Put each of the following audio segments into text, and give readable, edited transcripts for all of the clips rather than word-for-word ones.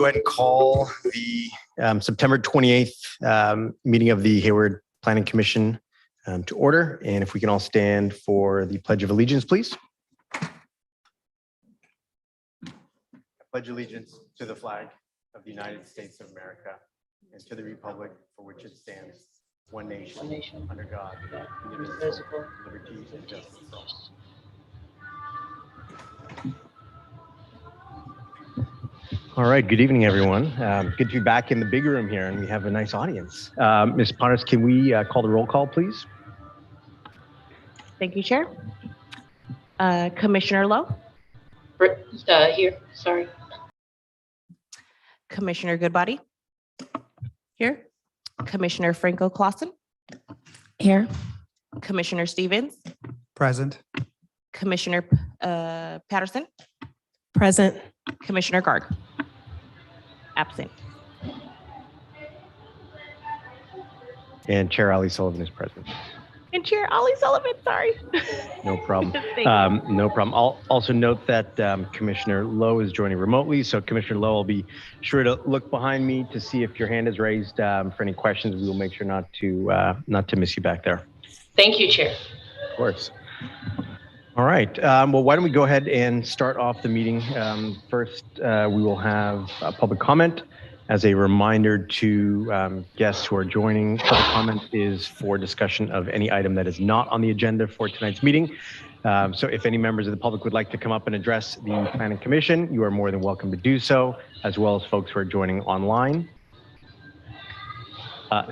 go ahead and call the September 28th meeting of the Hayward Planning Commission to order. And if we can all stand for the Pledge of Allegiance, please. I pledge allegiance to the flag of the United States of America and to the republic for which it stands, one nation, under God, indivisible, liberty and justice for all. All right, good evening, everyone. Good to be back in the big room here, and we have a nice audience. Ms. Potters, can we call the roll call, please? Thank you, Chair. Commissioner Lowe? Here, sorry. Commissioner Goodbody? Here. Commissioner Franco Clausen? Here. Commissioner Stevens? Present. Commissioner Patterson? Present. Commissioner Garg? Absent. And Chair Ali Sullivan is present. And Chair Ali Sullivan, sorry. No problem. Thank No problem. I'll also note that Commissioner Lowe is joining remotely. So Commissioner Lowe will be sure to look behind me to see if your hand is raised for any questions. We will make sure not to miss you back there. Thank you, Chair. Of course. All right. Well, why don't we go ahead and start off the meeting. First, we will have a public comment. As a reminder to guests who are joining, public comment is for discussion of any item that is not on the agenda for tonight's meeting. So if any members of the public would like to come up and address the Planning Commission, you are more than welcome to do so, as well as folks who are joining online.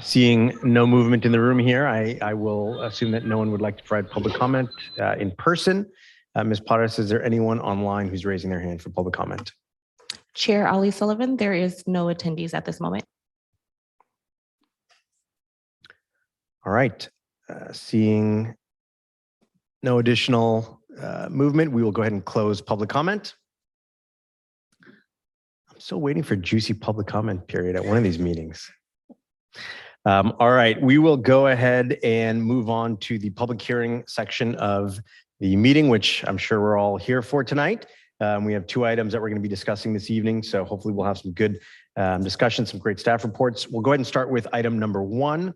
Seeing no movement in the room here, I will assume that no one would like to provide public comment in person. Ms. Potters, is there anyone online who's raising their hand for public comment? Chair Ali Sullivan, there is no attendees at this moment. All right. Seeing no additional movement, we will go ahead and close public comment. I'm still waiting for juicy public comment period at one of these meetings. All right, we will go ahead and move on to the public hearing section of the meeting, which I'm sure we're all here for tonight. We have two items that we're going to be discussing this evening, so hopefully we'll have some good discussion, some great staff reports. We'll go ahead and start with item number 1,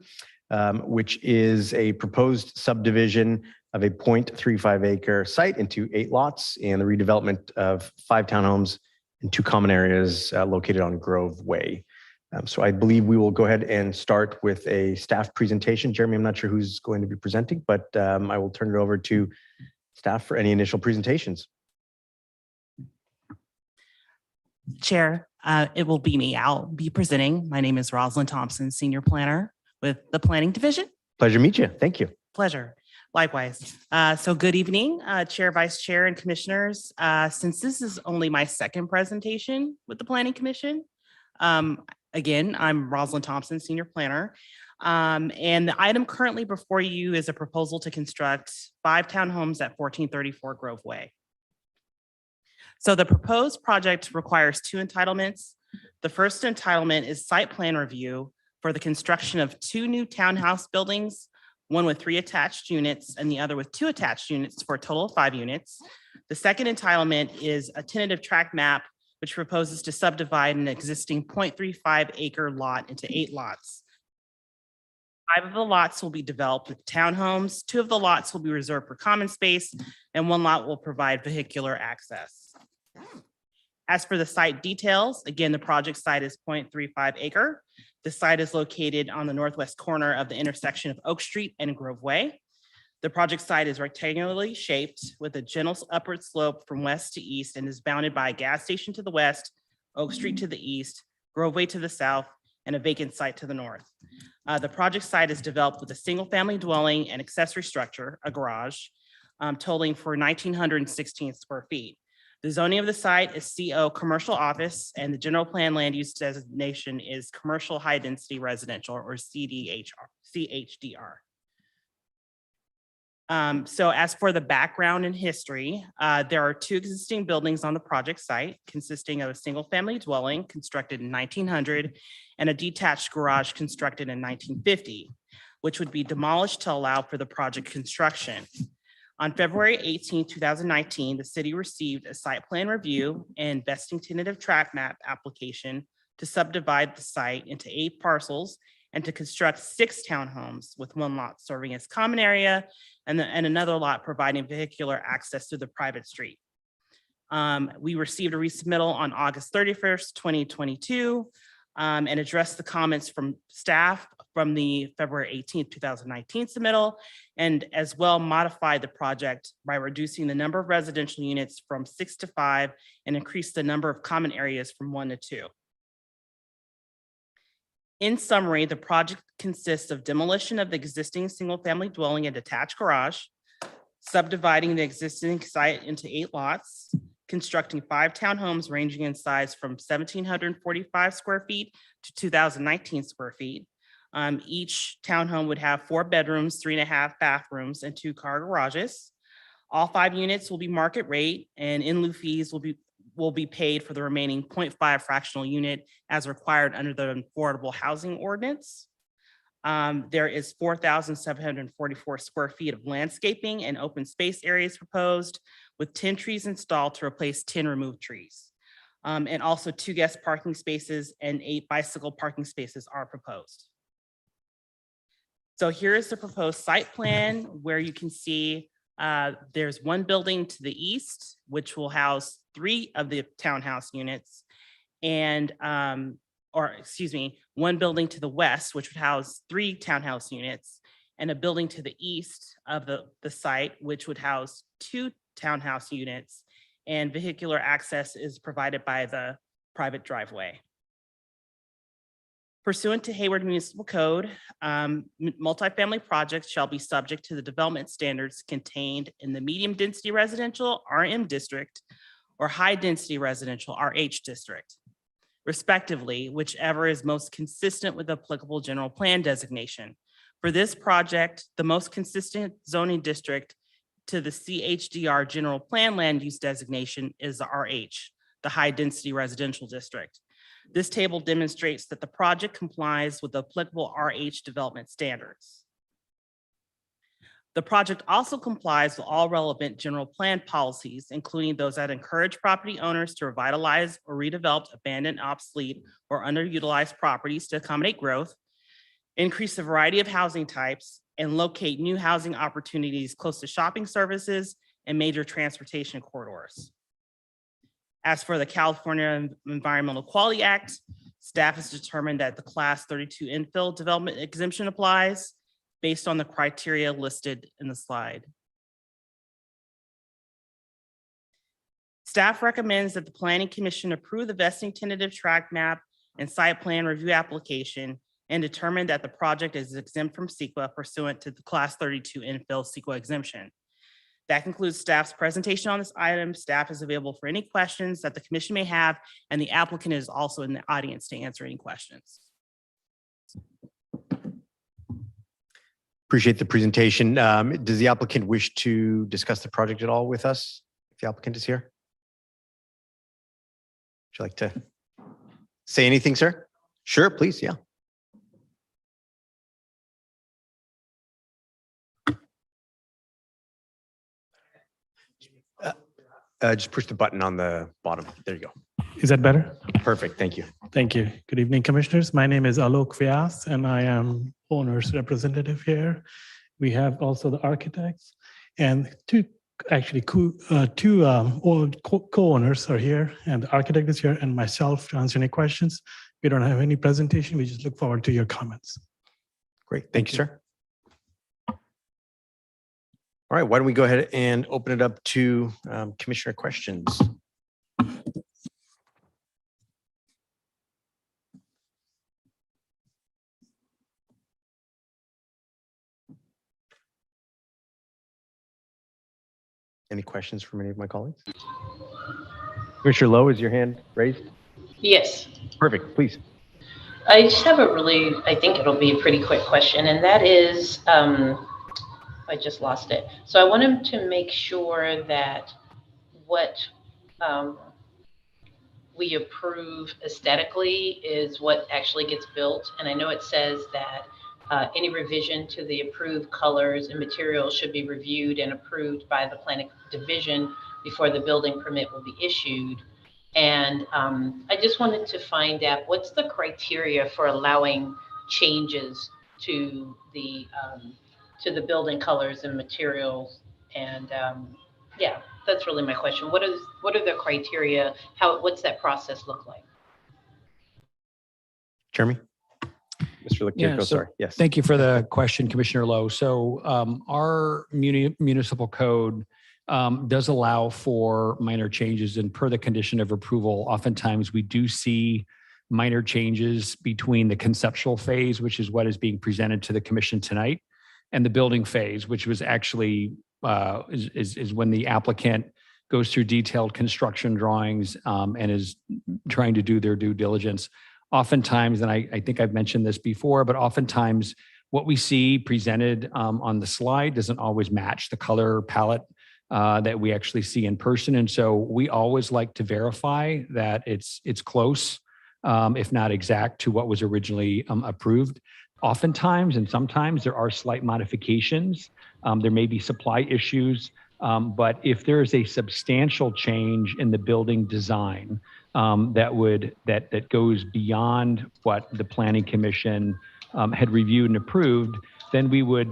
which is a proposed subdivision of a 0.35 acre site into 8 lots and the redevelopment of 5 townhomes and 2 common areas located on Grove Way. So I believe we will go ahead and start with a staff presentation. Jeremy, I'm not sure who's going to be presenting, but I will turn it over to staff for any initial presentations. Chair, it will be me. I'll be presenting. My name is Rosalind Thompson, Senior Planner with the Planning Division. Pleasure to meet you. Thank you. Pleasure. Likewise. So good evening, Chair, Vice Chair, and Commissioners. Since this is only my second presentation with the Planning Commission, again, I'm Rosalind Thompson, Senior Planner. And the item currently before you is a proposal to construct 5 townhomes at 1434 Grove Way. So the proposed project requires 2 entitlements. The first entitlement is site plan review for the construction of 2 new townhouse buildings, one with 3 attached units and the other with 2 attached units for a total of 5 units. The second entitlement is a tentative tract map, which proposes to subdivide an existing 0.35 acre lot into 8 lots. 5 of the lots will be developed with townhomes, 2 of the lots will be reserved for common space, and 1 lot will provide vehicular access. As for the site details, again, the project site is 0.35 acre. The site is located on the northwest corner of the intersection of Oak Street and Grove Way. The project site is rectangularly shaped with a gentle upward slope from west to east and is bounded by a gas station to the west, Oak Street to the east, Grove Way to the south, and a vacant site to the north. The project site is developed with a single family dwelling and accessory structure, a garage, totaling for 1,916 square feet. The zoning of the site is CO commercial office, and the general plan land use designation is commercial high density residential, or CHDR. So as for the background and history, there are 2 existing buildings on the project site consisting of a single family dwelling constructed in 1900 and a detached garage constructed in 1950, which would be demolished to allow for the project construction. On February 18, 2019, the city received a site plan review and vesting tentative tract map application to subdivide the site into 8 parcels and to construct 6 townhomes with 1 lot serving as common area and another lot providing vehicular access to the private street. We received a resubmittal on August 31st, 2022, and addressed the comments from staff from the February 18th, 2019 submittal, and as well modified the project by reducing the number of residential units from 6 to 5 and increased the number of common areas from 1 to 2. In summary, the project consists of demolition of the existing single-family dwelling and detached garage, subdividing the existing site into 8 lots, constructing 5 townhomes ranging in size from 1,745 square feet to 2,019 square feet. Each townhome would have 4 bedrooms, 3.5 bathrooms, and 2 car garages. All 5 units will be market rate, and in lieu fees will be paid for the remaining 0.5 fractional unit as required under the Affordable Housing Ordinance. There is 4,744 square feet of landscaping and open space areas proposed, with 10 trees installed to replace 10 removed trees. And also 2 guest parking spaces and 8 bicycle parking spaces are proposed. So here is the proposed site plan where you can see there's 1 building to the east, which will house 3 of the townhouse units, and 1 building to the west, which would house 3 townhouse units, and a building to the east of the site, which would house 2 townhouse units, and vehicular access is provided by the private driveway. Pursuant to Hayward Municipal Code, multifamily projects shall be subject to the development standards contained in the medium density residential RM district or high density residential RH district, respectively, whichever is most consistent with applicable general plan designation. For this project, the most consistent zoning district to the CHDR general plan land use designation is the RH, the high density residential district. This table demonstrates that the project complies with the applicable RH development standards. The project also complies with all relevant general plan policies, including those that encourage property owners to revitalize or redevelop abandoned, obsolete, or underutilized properties to accommodate growth, increase the variety of housing types, and locate new housing opportunities close to shopping services and major transportation corridors. As for the California Environmental Quality Act, staff has determined that the Class 32 infill development exemption applies based on the criteria listed in the slide. Staff recommends that the Planning Commission approve the vesting tentative tract map and site plan review application and determine that the project is exempt from CEQA pursuant to the Class 32 infill CEQA exemption. That concludes staff's presentation on this item. Staff is available for any questions that the commission may have, and the applicant is also in the audience to answer any questions. Appreciate the presentation. Does the applicant wish to discuss the project at all with us? If the applicant is here? Would you like to say anything, sir? Sure, please, yeah. Just push the button on the bottom. There you go. Is that better? Perfect, thank you. Thank you. Good evening, commissioners. My name is Alok Vyas, and I am owner's representative here. We have also the architects and two co-owners are here, and the architect is here, and myself to answer any questions. We don't have any presentation. We just look forward to your comments. Great, thank you, sir. All right, why don't we go ahead and open it up to commissioner questions? Any questions from any of my colleagues? Commissioner Lowe, is your hand raised? Yes. Perfect, please. I just have a really, I think it'll be a pretty quick question, and that is, I just lost it. So I wanted to make sure that what we approve aesthetically is what actually gets built. And I know it says that any revision to the approved colors and materials should be reviewed and approved by the planning division before the building permit will be issued. And I just wanted to find out what's the criteria for allowing changes to the building colors and materials. And yeah, that's really my question. What are the criteria? What's that process look like? Jeremy? Mr. Yeah, Leclerc, so sorry. Yes. Thank you for the question, Commissioner Lowe. So our municipal code does allow for minor changes, and per the condition of approval, oftentimes we do see minor changes between the conceptual phase, which is what is being presented to the commission tonight, and the building phase, which was actually is when the applicant goes through detailed construction drawings and is trying to do their due diligence. Oftentimes, and I think I've mentioned this before, but oftentimes what we see presented on the slide doesn't always match the color palette that we actually see in person. And so we always like to verify that it's close, if not exact, to what was originally approved. Oftentimes, and sometimes there are slight modifications. There may be supply issues, but if there is a substantial change in the building design that goes beyond what the Planning Commission had reviewed and approved, then we would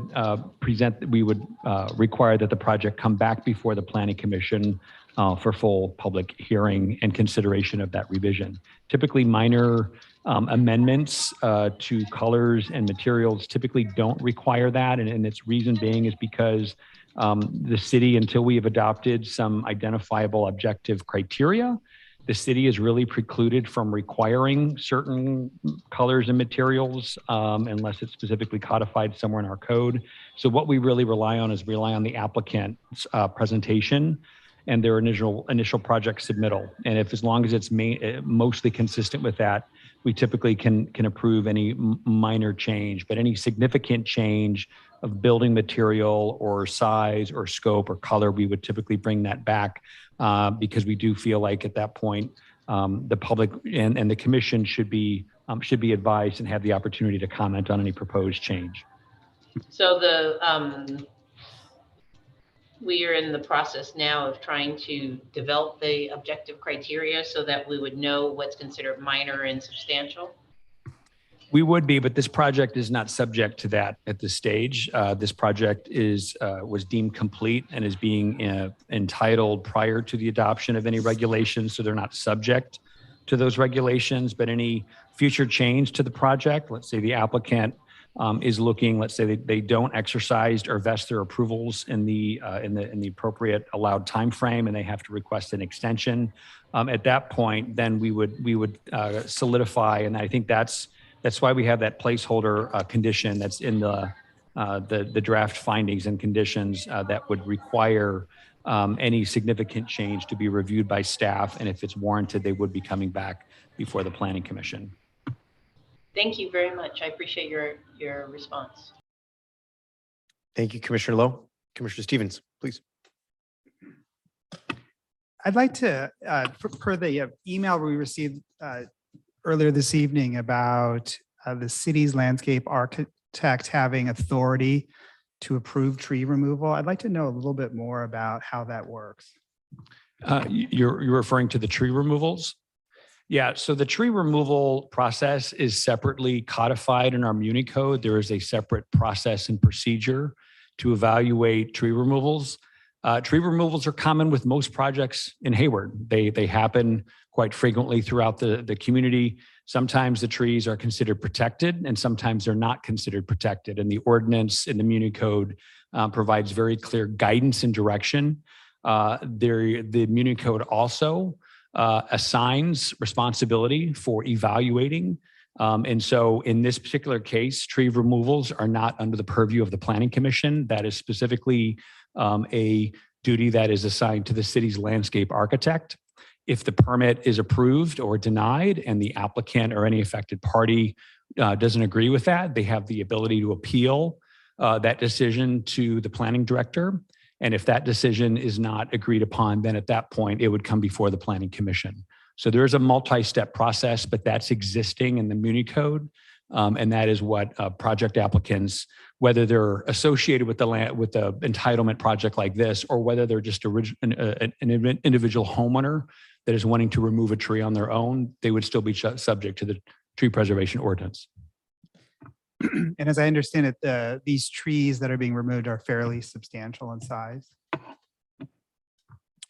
require that the project come back before the Planning Commission for full public hearing and consideration of that revision. Typically, minor amendments to colors and materials typically don't require that, and its reason being is because the city, until we have adopted some identifiable objective criteria, the city is really precluded from requiring certain colors and materials unless it's specifically codified somewhere in our code. So what we really rely on the applicant's presentation and their initial project submittal. And as long as it's mostly consistent with that, we typically can approve any minor change, but any significant change of building material or size or scope or color, we would typically bring that back because we do feel like at that point, the public and the commission should be advised and have the opportunity to comment on any proposed change. So we are in the process now of trying to develop the objective criteria so that we would know what's considered minor and substantial. We would be, but this project is not subject to that at this stage. This project was deemed complete and is being entitled prior to the adoption of any regulations, so they're not subject to those regulations. But any future change to the project, let's say the applicant is looking, let's say they don't exercise or vest their approvals in the appropriate allowed time frame, and they have to request an extension. At that point, then we would solidify, and I think that's why we have that placeholder condition that's in the draft findings and conditions that would require any significant change to be reviewed by staff, and if it's warranted, they would be coming back before the Planning Commission. Thank you very much. I appreciate your response. Thank you, Commissioner Lowe. Commissioner Stevens, please. I'd like to, per the email we received earlier this evening about the city's landscape architect having authority to approve tree removal, I'd like to know a little bit more about how that works. You're referring to the tree removals? Yeah, so the tree removal process is separately codified in our Muni Code. There is a separate process and procedure to evaluate tree removals. Tree removals are common with most projects in Hayward. They happen quite frequently throughout the community. Sometimes the trees are considered protected and sometimes they're not considered protected. And the ordinance in the Muni Code provides very clear guidance and direction. The Muni Code also assigns responsibility for evaluating. And so in this particular case, tree removals are not under the purview of the Planning Commission. That is specifically a duty that is assigned to the city's landscape architect. If the permit is approved or denied and the applicant or any affected party doesn't agree with that, they have the ability to appeal that decision to the planning director. And if that decision is not agreed upon, then at that point, it would come before the Planning Commission. So there is a multi-step process, but that's existing in the Muni Code. And that is what project applicants, whether they're associated with the land, with the entitlement project like this, or whether they're just an individual homeowner that is wanting to remove a tree on their own, they would still be subject to the tree preservation ordinance. And as I understand it, these trees that are being removed are fairly substantial in size.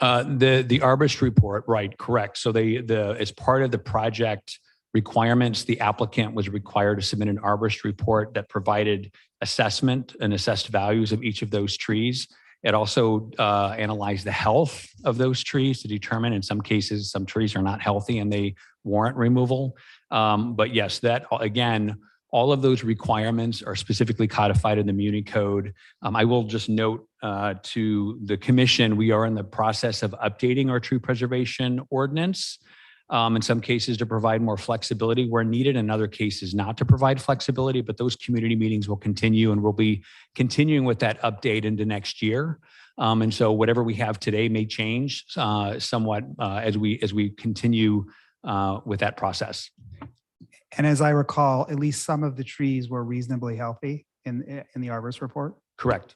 The arborist report, right, correct. So as part of the project requirements, the applicant was required to submit an arborist report that provided assessment and assessed values of each of those trees. It also analyzed the health of those trees to determine, in some cases, some trees are not healthy and they warrant removal. But yes, that again, all of those requirements are specifically codified in the Muni Code. I will just note to the commission, we are in the process of updating our tree preservation ordinance. In some cases to provide more flexibility where needed, in other cases not to provide flexibility, but those community meetings will continue and we'll be continuing with that update into next year. And so whatever we have today may change somewhat as we continue with that process. And as I recall, at least some of the trees were reasonably healthy in the arborist report. Correct.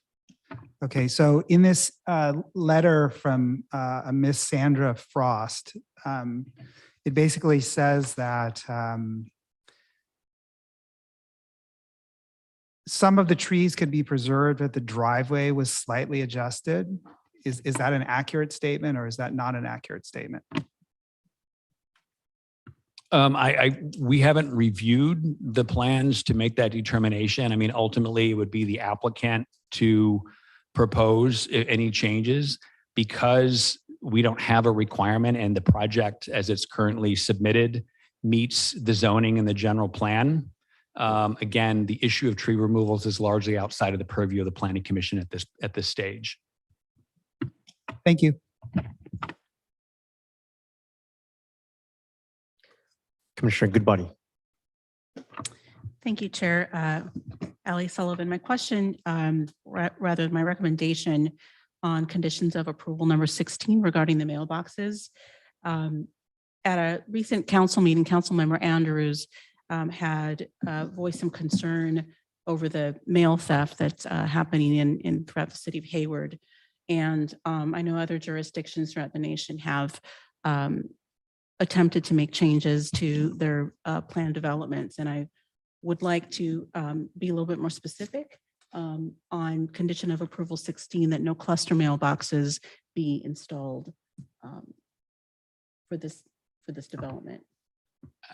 Okay, so in this letter from a Miss Sandra Frost, it basically says that some of the trees could be preserved if the driveway was slightly adjusted. Is that an accurate statement or is that not an accurate statement? We haven't reviewed the plans to make that determination. I mean, ultimately, it would be the applicant to propose any changes because we don't have a requirement and the project as it's currently submitted meets the zoning and the general plan. Again, the issue of tree removals is largely outside of the purview of the Planning Commission at this stage. Thank you. Commissioner Goodbody. Thank you, Chair. Ali Sullivan. My question, rather my recommendation on conditions of approval number 16 regarding the mailboxes. At a recent council meeting, Councilmember Andrews had voiced some concern over the mail theft that's happening throughout the city of Hayward. And I know other jurisdictions throughout the nation have attempted to make changes to their plan developments. And I would like to be a little bit more specific on condition of approval 16 that no cluster mailboxes be installed for this development.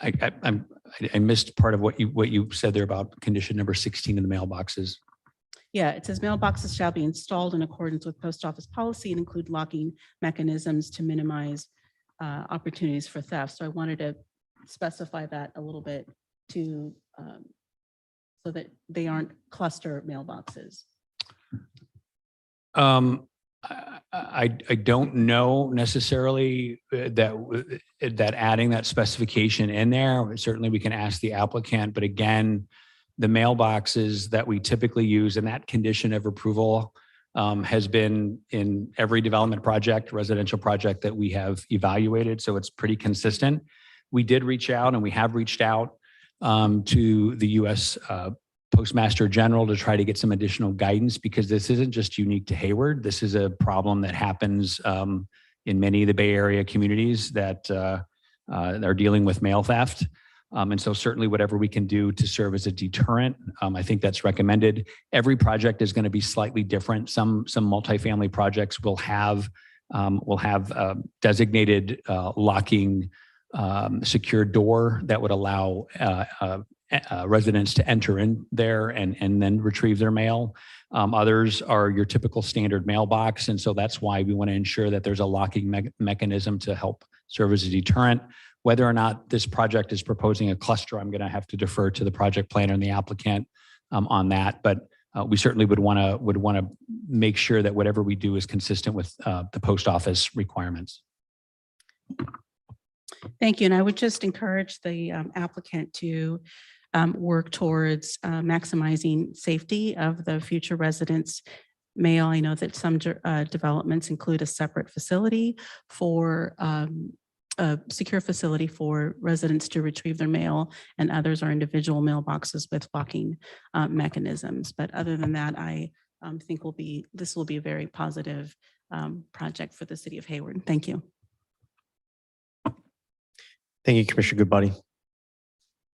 I missed part of what you said there about condition number 16 in the mailboxes. Yeah, it says mailboxes shall be installed in accordance with post office policy and include locking mechanisms to minimize opportunities for theft. So I wanted to specify that a little bit to so that they aren't cluster mailboxes. I don't know necessarily that adding that specification in there. Certainly we can ask the applicant, but again, the mailboxes that we typically use in that condition of approval has been in every development project, residential project that we have evaluated. So it's pretty consistent. We did reach out and we have reached out to the U.S. Postmaster General to try to get some additional guidance because this isn't just unique to Hayward. This is a problem that happens in many of the Bay Area communities that are dealing with mail theft. And so certainly whatever we can do to serve as a deterrent, I think that's recommended. Every project is going to be slightly different. Some multifamily projects will have designated locking secure door that would allow residents to enter in there and then retrieve their mail. Others are your typical standard mailbox. And so that's why we want to ensure that there's a locking mechanism to help serve as a deterrent. Whether or not this project is proposing a cluster, I'm going to have to defer to the project planner and the applicant on that. But we certainly would want to make sure that whatever we do is consistent with the post office requirements. Thank you. And I would just encourage the applicant to work towards maximizing safety of the future residents' mail. I know that some developments include a separate facility for a secure facility for residents to retrieve their mail, and others are individual mailboxes with locking mechanisms. But other than that, I think this will be a very positive project for the city of Hayward. Thank you. Thank you, Commissioner Goodbody.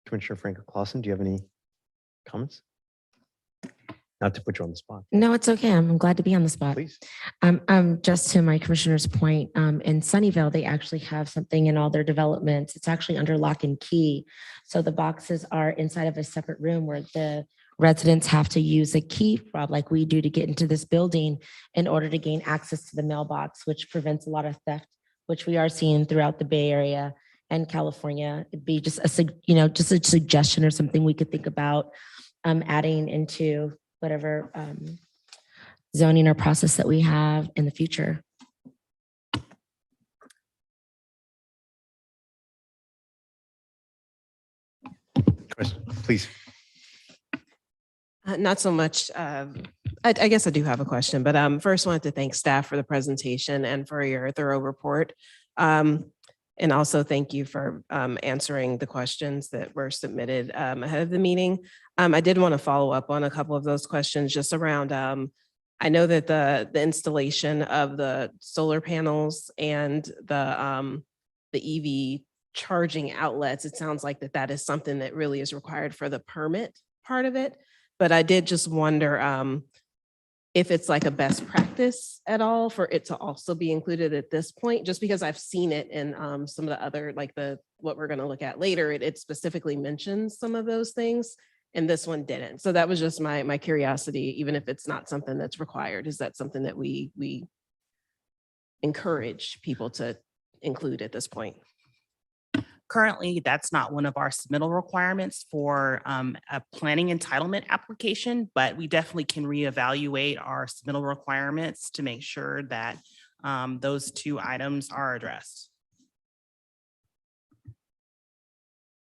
Commissioner Franco Clausen, do you have any comments? Not to put you on the spot. No, it's okay. I'm glad to be on the spot. Please. Just to my commissioner's point, in Sunnyvale, they actually have something in all their developments. It's actually under lock and key. So the boxes are inside of a separate room where the residents have to use a key fob like we do to get into this building in order to gain access to the mailbox, which prevents a lot of theft, which we are seeing throughout the Bay Area and California. It'd be just a suggestion or something we could think about adding into whatever zoning or process that we have in the future. Please. Not so much. I guess I do have a question, but first wanted to thank staff for the presentation and for your thorough report. And also thank you for answering the questions that were submitted ahead of the meeting. I did want to follow up on a couple of those questions just around, I know that the installation of the solar panels and the EV charging outlets, it sounds like that is something that really is required for the permit part of it. But I did just wonder if it's like a best practice at all for it to also be included at this point, just because I've seen it in some of the other, like what we're going to look at later, it specifically mentions some of those things and this one didn't. So that was just my curiosity, even if it's not something that's required. Is that something that we encourage people to include at this point? Currently, that's not one of our submittal requirements for a planning entitlement application, but we definitely can reevaluate our submittal requirements to make sure that those two items are addressed.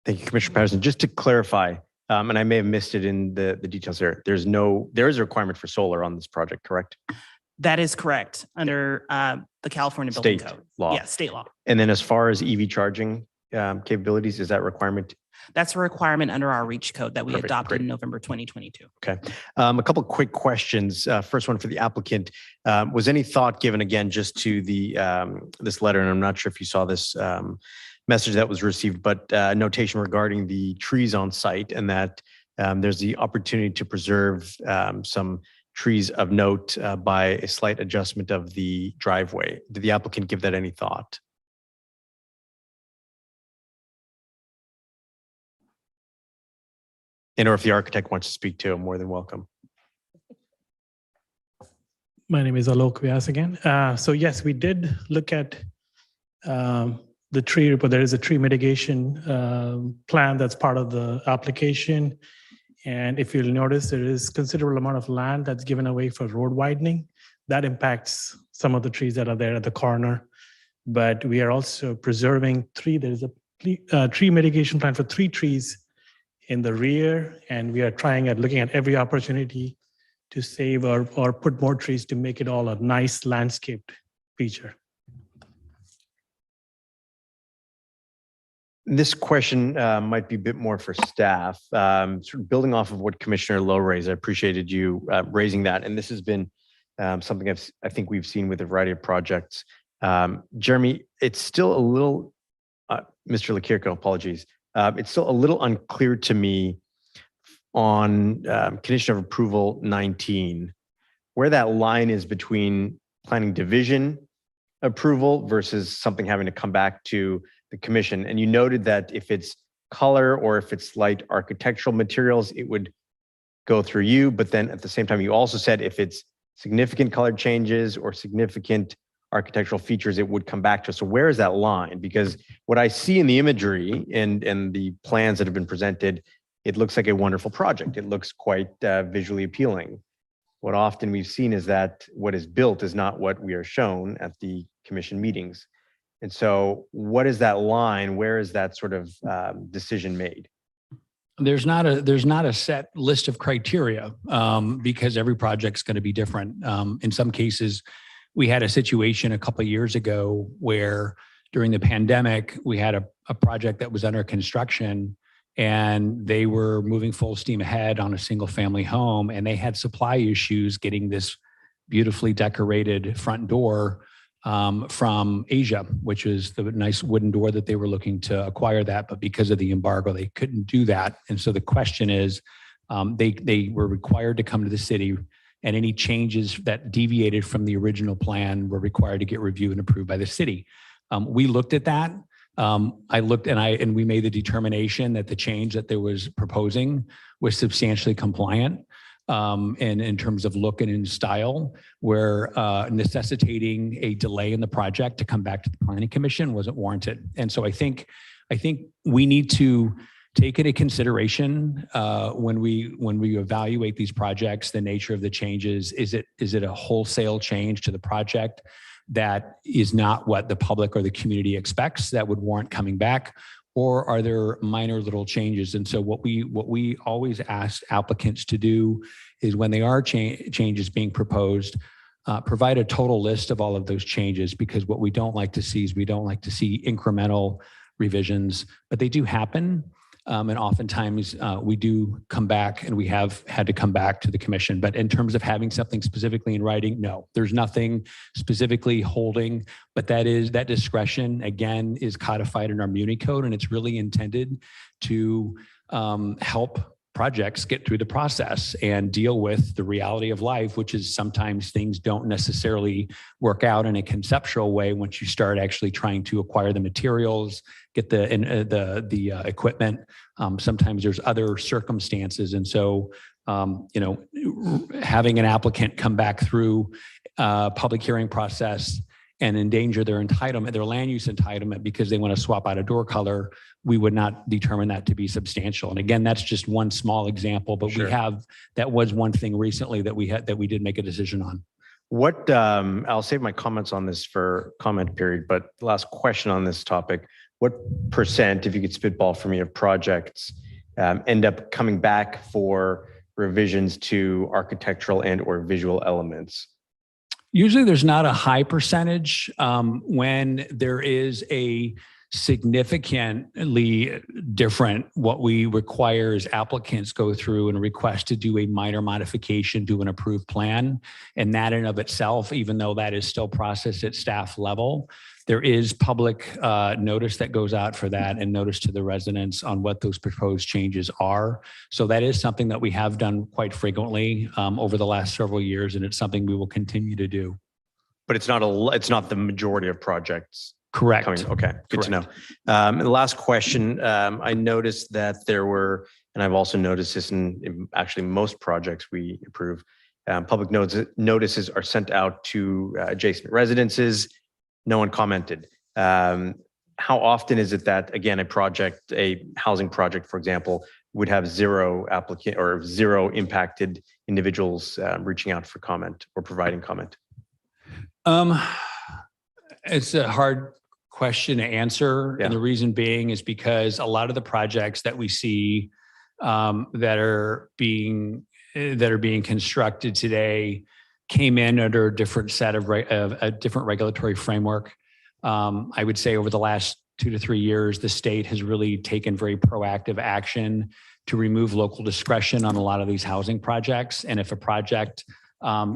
Thank you, Commissioner Patterson. Just to clarify, and I may have missed it in the details there, there is a requirement for solar on this project, correct? That is correct under the California Building State Code. law. Yeah, state law. And then as far as EV charging capabilities, is that requirement? That's a requirement under our REACH code that we Perfect, adopted great. in November 2022. Okay. A couple of quick questions. First one for the applicant. Was any thought given again just to the this letter, and I'm not sure if you saw this message that was received, but notation regarding the trees on site and that there's the opportunity to preserve some trees of note by a slight adjustment of the driveway. Did the applicant give that any thought? And or if the architect wants to speak to, I'm more than welcome. My name is Alok Vyas again. So yes, we did look at the tree report. There is a tree mitigation plan that's part of the application. And if you'll notice, there is considerable amount of land that's given away for road widening. That impacts some of the trees that are there at the corner. But we are also preserving there's a tree mitigation plan for 3 trees in the rear. And we are looking at every opportunity to save or put more trees to make it all a nice landscaped feature. This question might be a bit more for staff. Sort of building off of what Commissioner Lowe raised, I appreciated you raising that. And this has been something I think we've seen with a variety of projects. Jeremy, it's still a little, Mr. Lakirko, apologies. It's still a little unclear to me on condition of approval 19, where that line is between planning division approval versus something having to come back to the commission. And you noted that if it's color or if it's light architectural materials, it would go through you. But then at the same time, you also said if it's significant color changes or significant architectural features, it would come back to us. So where is that line? Because what I see in the imagery and the plans that have been presented, it looks like a wonderful project. It looks quite visually appealing. What often we've seen is that what is built is not what we are shown at the commission meetings. And so what is that line? Where is that sort of decision made? There's not a set list of criteria because every project's going to be different. In some cases, we had a situation a couple of years ago where during the pandemic, we had a project that was under construction and they were moving full steam ahead on a single family home, and they had supply issues getting this beautifully decorated front door from Asia, which is the nice wooden door that they were looking to acquire that, but because of the embargo, they couldn't do that. And so the question is, they were required to come to the city, and any changes that deviated from the original plan were required to get reviewed and approved by the city. We looked at that. And we made the determination that the change that there was proposing was substantially compliant. And in terms of look and in style, where necessitating a delay in the project to come back to the Planning Commission wasn't warranted. And so I think we need to take into consideration when we evaluate these projects, the nature of the changes. Is it a wholesale change to the project that is not what the public or the community expects that would warrant coming back? Or are there minor little changes? And so what we always ask applicants to do is, when there are changes being proposed, provide a total list of all of those changes, because what we don't like to see is we don't like to see incremental revisions, but they do happen. And oftentimes we do come back, and we have had to come back to the commission. But in terms of having something specifically in writing, no, there's nothing specifically holding, but that discretion, again, is codified in our Muni Code, and it's really intended to help projects get through the process and deal with the reality of life, which is sometimes things don't necessarily work out in a conceptual way once you start actually trying to acquire the materials, get the equipment. Sometimes there's other circumstances. And so, having an applicant come back through a public hearing process and endanger their entitlement, their land use entitlement, because they want to swap out a door color, we would not determine that to be substantial. And again, that's just one small example, but Sure. that was one thing recently that we did make a decision on. What, I'll save my comments on this for comment period, but last question on this topic. What percent, if you could spitball for me, of projects end up coming back for revisions to architectural and or visual elements? Usually there's not a high percentage. When there is a significantly different, what we require is applicants go through and request to do a minor modification to an approved plan. And that in of itself, even though that is still processed at staff level, there is public notice that goes out for that, and notice to the residents on what those proposed changes are. So that is something that we have done quite frequently over the last several years, and it's something we will continue to do. But it's not the majority of projects. Correct. Okay, good to know. And the last question, I noticed that there were, and I've also noticed this in actually most projects we approve, public notices are sent out to adjacent residences. No one commented. How often is it that, again, a housing project, for example, would have zero applicant or zero impacted individuals reaching out for comment or providing comment? It's a hard question to answer. Yeah. And the reason being is because a lot of the projects that we see that are being constructed today came in under a different set of a different regulatory framework. I would say over the last 2 to 3 years, the state has really taken very proactive action to remove local discretion on a lot of these housing projects. And if a project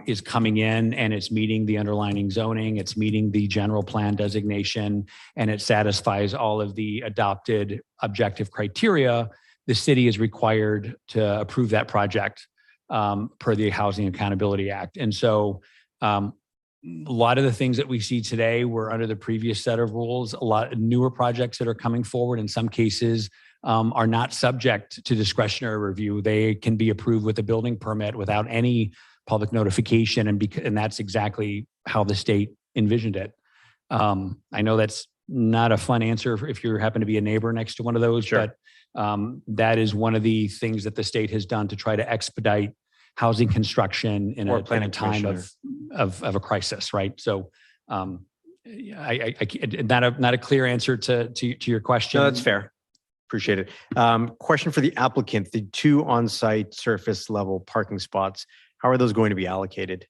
is coming in and it's meeting the underlying zoning, it's meeting the general plan designation, and it satisfies all of the adopted objective criteria, the city is required to approve that project per the Housing Accountability Act. And so a lot of the things that we see today were under the previous set of rules. A lot of newer projects that are coming forward in some cases are not subject to discretionary review. They can be approved with a building permit without any public notification, and that's exactly how the state envisioned it. I know that's not a fun answer if you happen to be a neighbor next to one of those, Sure. but that is one of the things that the state has done to try to expedite housing construction in Or a planning time of a crisis, right? So not a clear answer to your question. No, that's fair. Appreciate it. Question for the applicant: the 2 on-site surface level parking spots, how are those going to be allocated?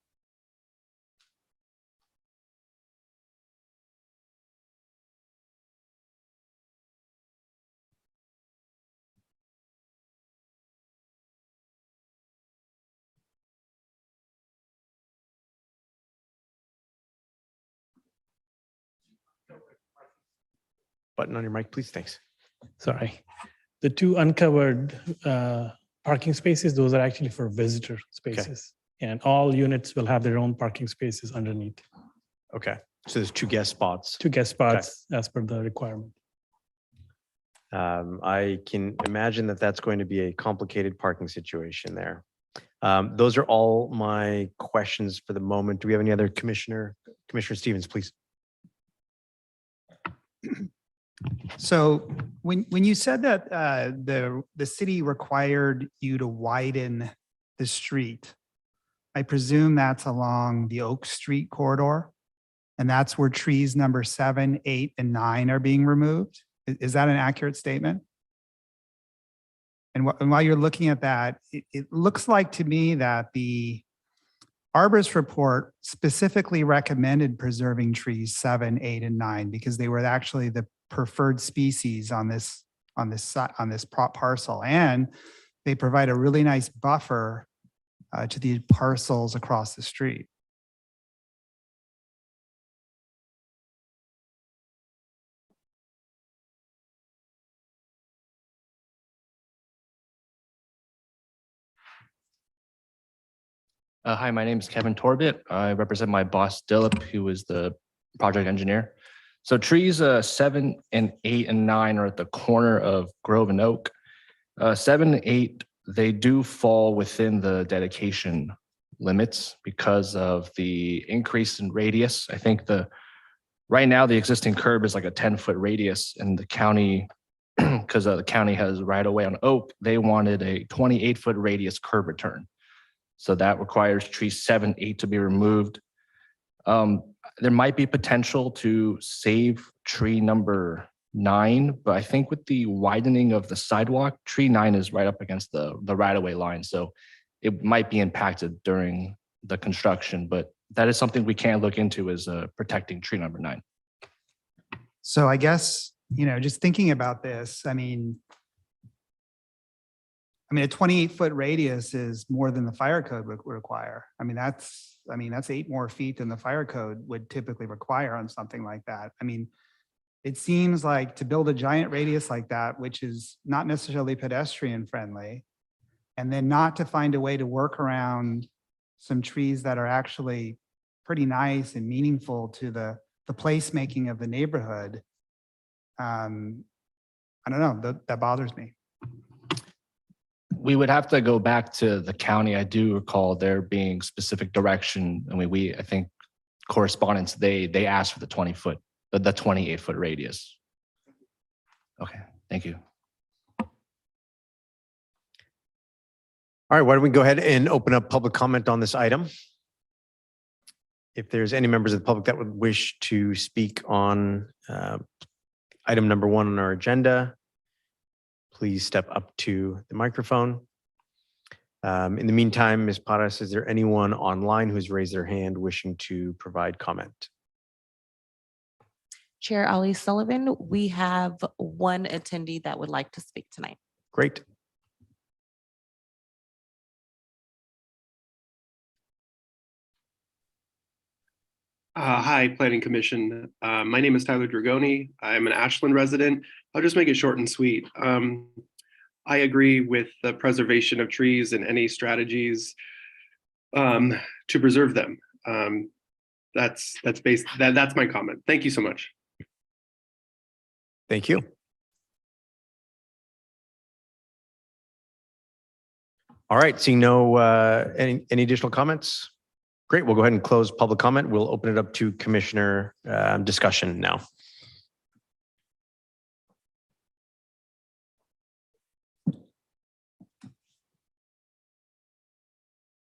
button on your mic, please. Thanks. Sorry. The two uncovered parking spaces, those are actually for visitor spaces. And all units will have their own parking spaces underneath. Okay. So there's 2 guest spots. 2 guest spots as per the requirement. I can imagine that that's going to be a complicated parking situation there. Those are all my questions for the moment. Do we have any other Commissioner Stevens, please? So when you said that the city required you to widen the street, I presume that's along the Oak Street corridor, and that's where trees number 7, 8, and 9 are being removed. Is that an accurate statement? And while you're looking at that, it looks like to me that the arborist report specifically recommended preserving trees 7, 8, and 9 because they were actually the preferred species on this parcel, and they provide a really nice buffer to the parcels across the street. Hi, my name is Kevin Torbett. I represent my boss, Dilip, who is the project engineer. So trees 7 and 8 and 9 are at the corner of Grove and Oak. 7 and 8, they do fall within the dedication limits because of the increase in radius. I think right now the existing curb is like a 10-foot radius, and the county, because the county has right away on Oak, they wanted a 28-foot radius curb return. So that requires trees 7, 8 to be removed. There might be potential to save tree number 9, but I think with the widening of the sidewalk, tree 9 is right up against the right-of-way line. So it might be impacted during the construction, but that is something we can look into, is protecting tree number 9. So I guess, just thinking about this, I mean, a 28-foot radius is more than the fire code would require. That's 8 more feet than the fire code would typically require on something like that. It seems like to build a giant radius like that, which is not necessarily pedestrian friendly, and then not to find a way to work around some trees that are actually pretty nice and meaningful to the placemaking of the neighborhood. I don't know, that bothers me. We would have to go back to the county. I do recall there being specific direction. I think correspondence, they asked for the 28-foot radius. Okay, thank you. All right, why don't we go ahead and open up public comment on this item? If there's any members of the public that would wish to speak on item number 1 on our agenda, please step up to the microphone. In the meantime, Ms. Paras, is there anyone online who has raised their hand wishing to provide comment? Chair Ali Sullivan, we have one attendee that would like to speak tonight. Great. Hi, Planning Commission. My name is Tyler Dragoni. I'm an Ashland resident. I'll just make it short and sweet. I agree with the preservation of trees and any strategies to preserve them. That's my comment. Thank you so much. Thank you. All right, seeing no any additional comments? Great, we'll go ahead and close public comment. We'll open it up to commissioner discussion now.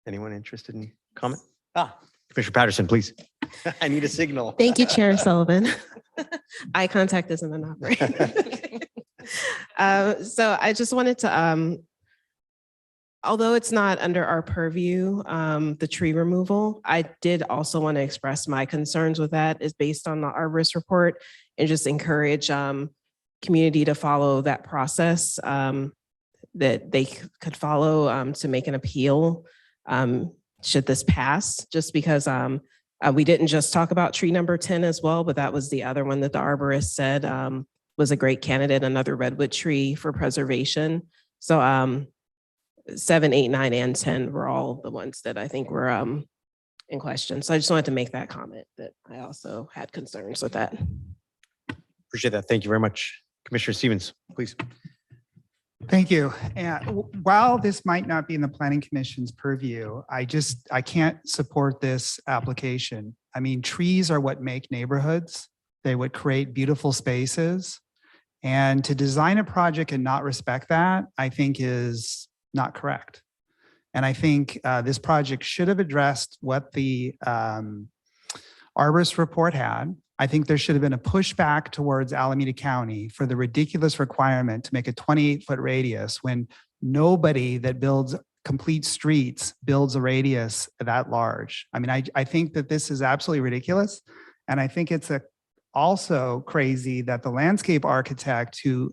Anyone interested in comment? Commissioner Patterson, please. I need a signal. Thank you, Chair Sullivan. Eye contact isn't enough, right? So I just wanted to, although it's not under our purview, the tree removal, I did also want to express my concerns with that is based on the arborist report, and just encourage community to follow that process that they could follow to make an appeal should this pass, just because we didn't just talk about tree number 10 as well, but that was the other one that the arborist said was a great candidate, another redwood tree for preservation. So 7, 8, 9, and 10 were all the ones that I think were in question. So I just wanted to make that comment that I also had concerns with that. Appreciate that. Thank you very much. Commissioner Stevens, please. Thank you. And while this might not be in the Planning Commission's purview, I can't support this application. I mean, trees are what make neighborhoods. They would create beautiful spaces. And to design a project and not respect that, I think is not correct. And I think this project should have addressed what the arborist report had. I think there should have been a pushback towards Alameda County for the ridiculous requirement to make a 28-foot radius when nobody that builds complete streets builds a radius that large. I mean, I think that this is absolutely ridiculous. And I think it's also crazy that the landscape architect who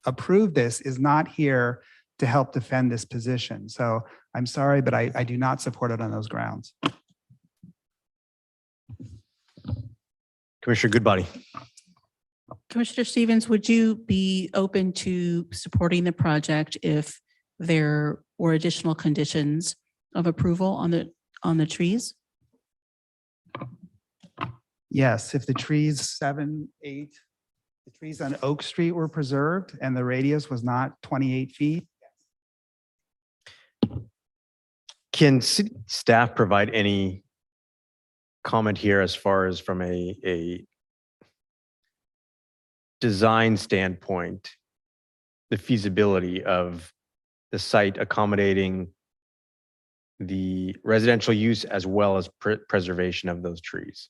approved this is not here to help defend this position. So I'm sorry, but I do not support it on those grounds. Commissioner Goodbody. Commissioner Stevens, would you be open to supporting the project if there were additional conditions of approval on the trees? Yes, if the trees 7, 8, the trees on Oak Street were preserved and the radius was not 28 feet. Can city staff provide any comment here as far as from a design standpoint, the feasibility of the site accommodating the residential use as well as preservation of those trees?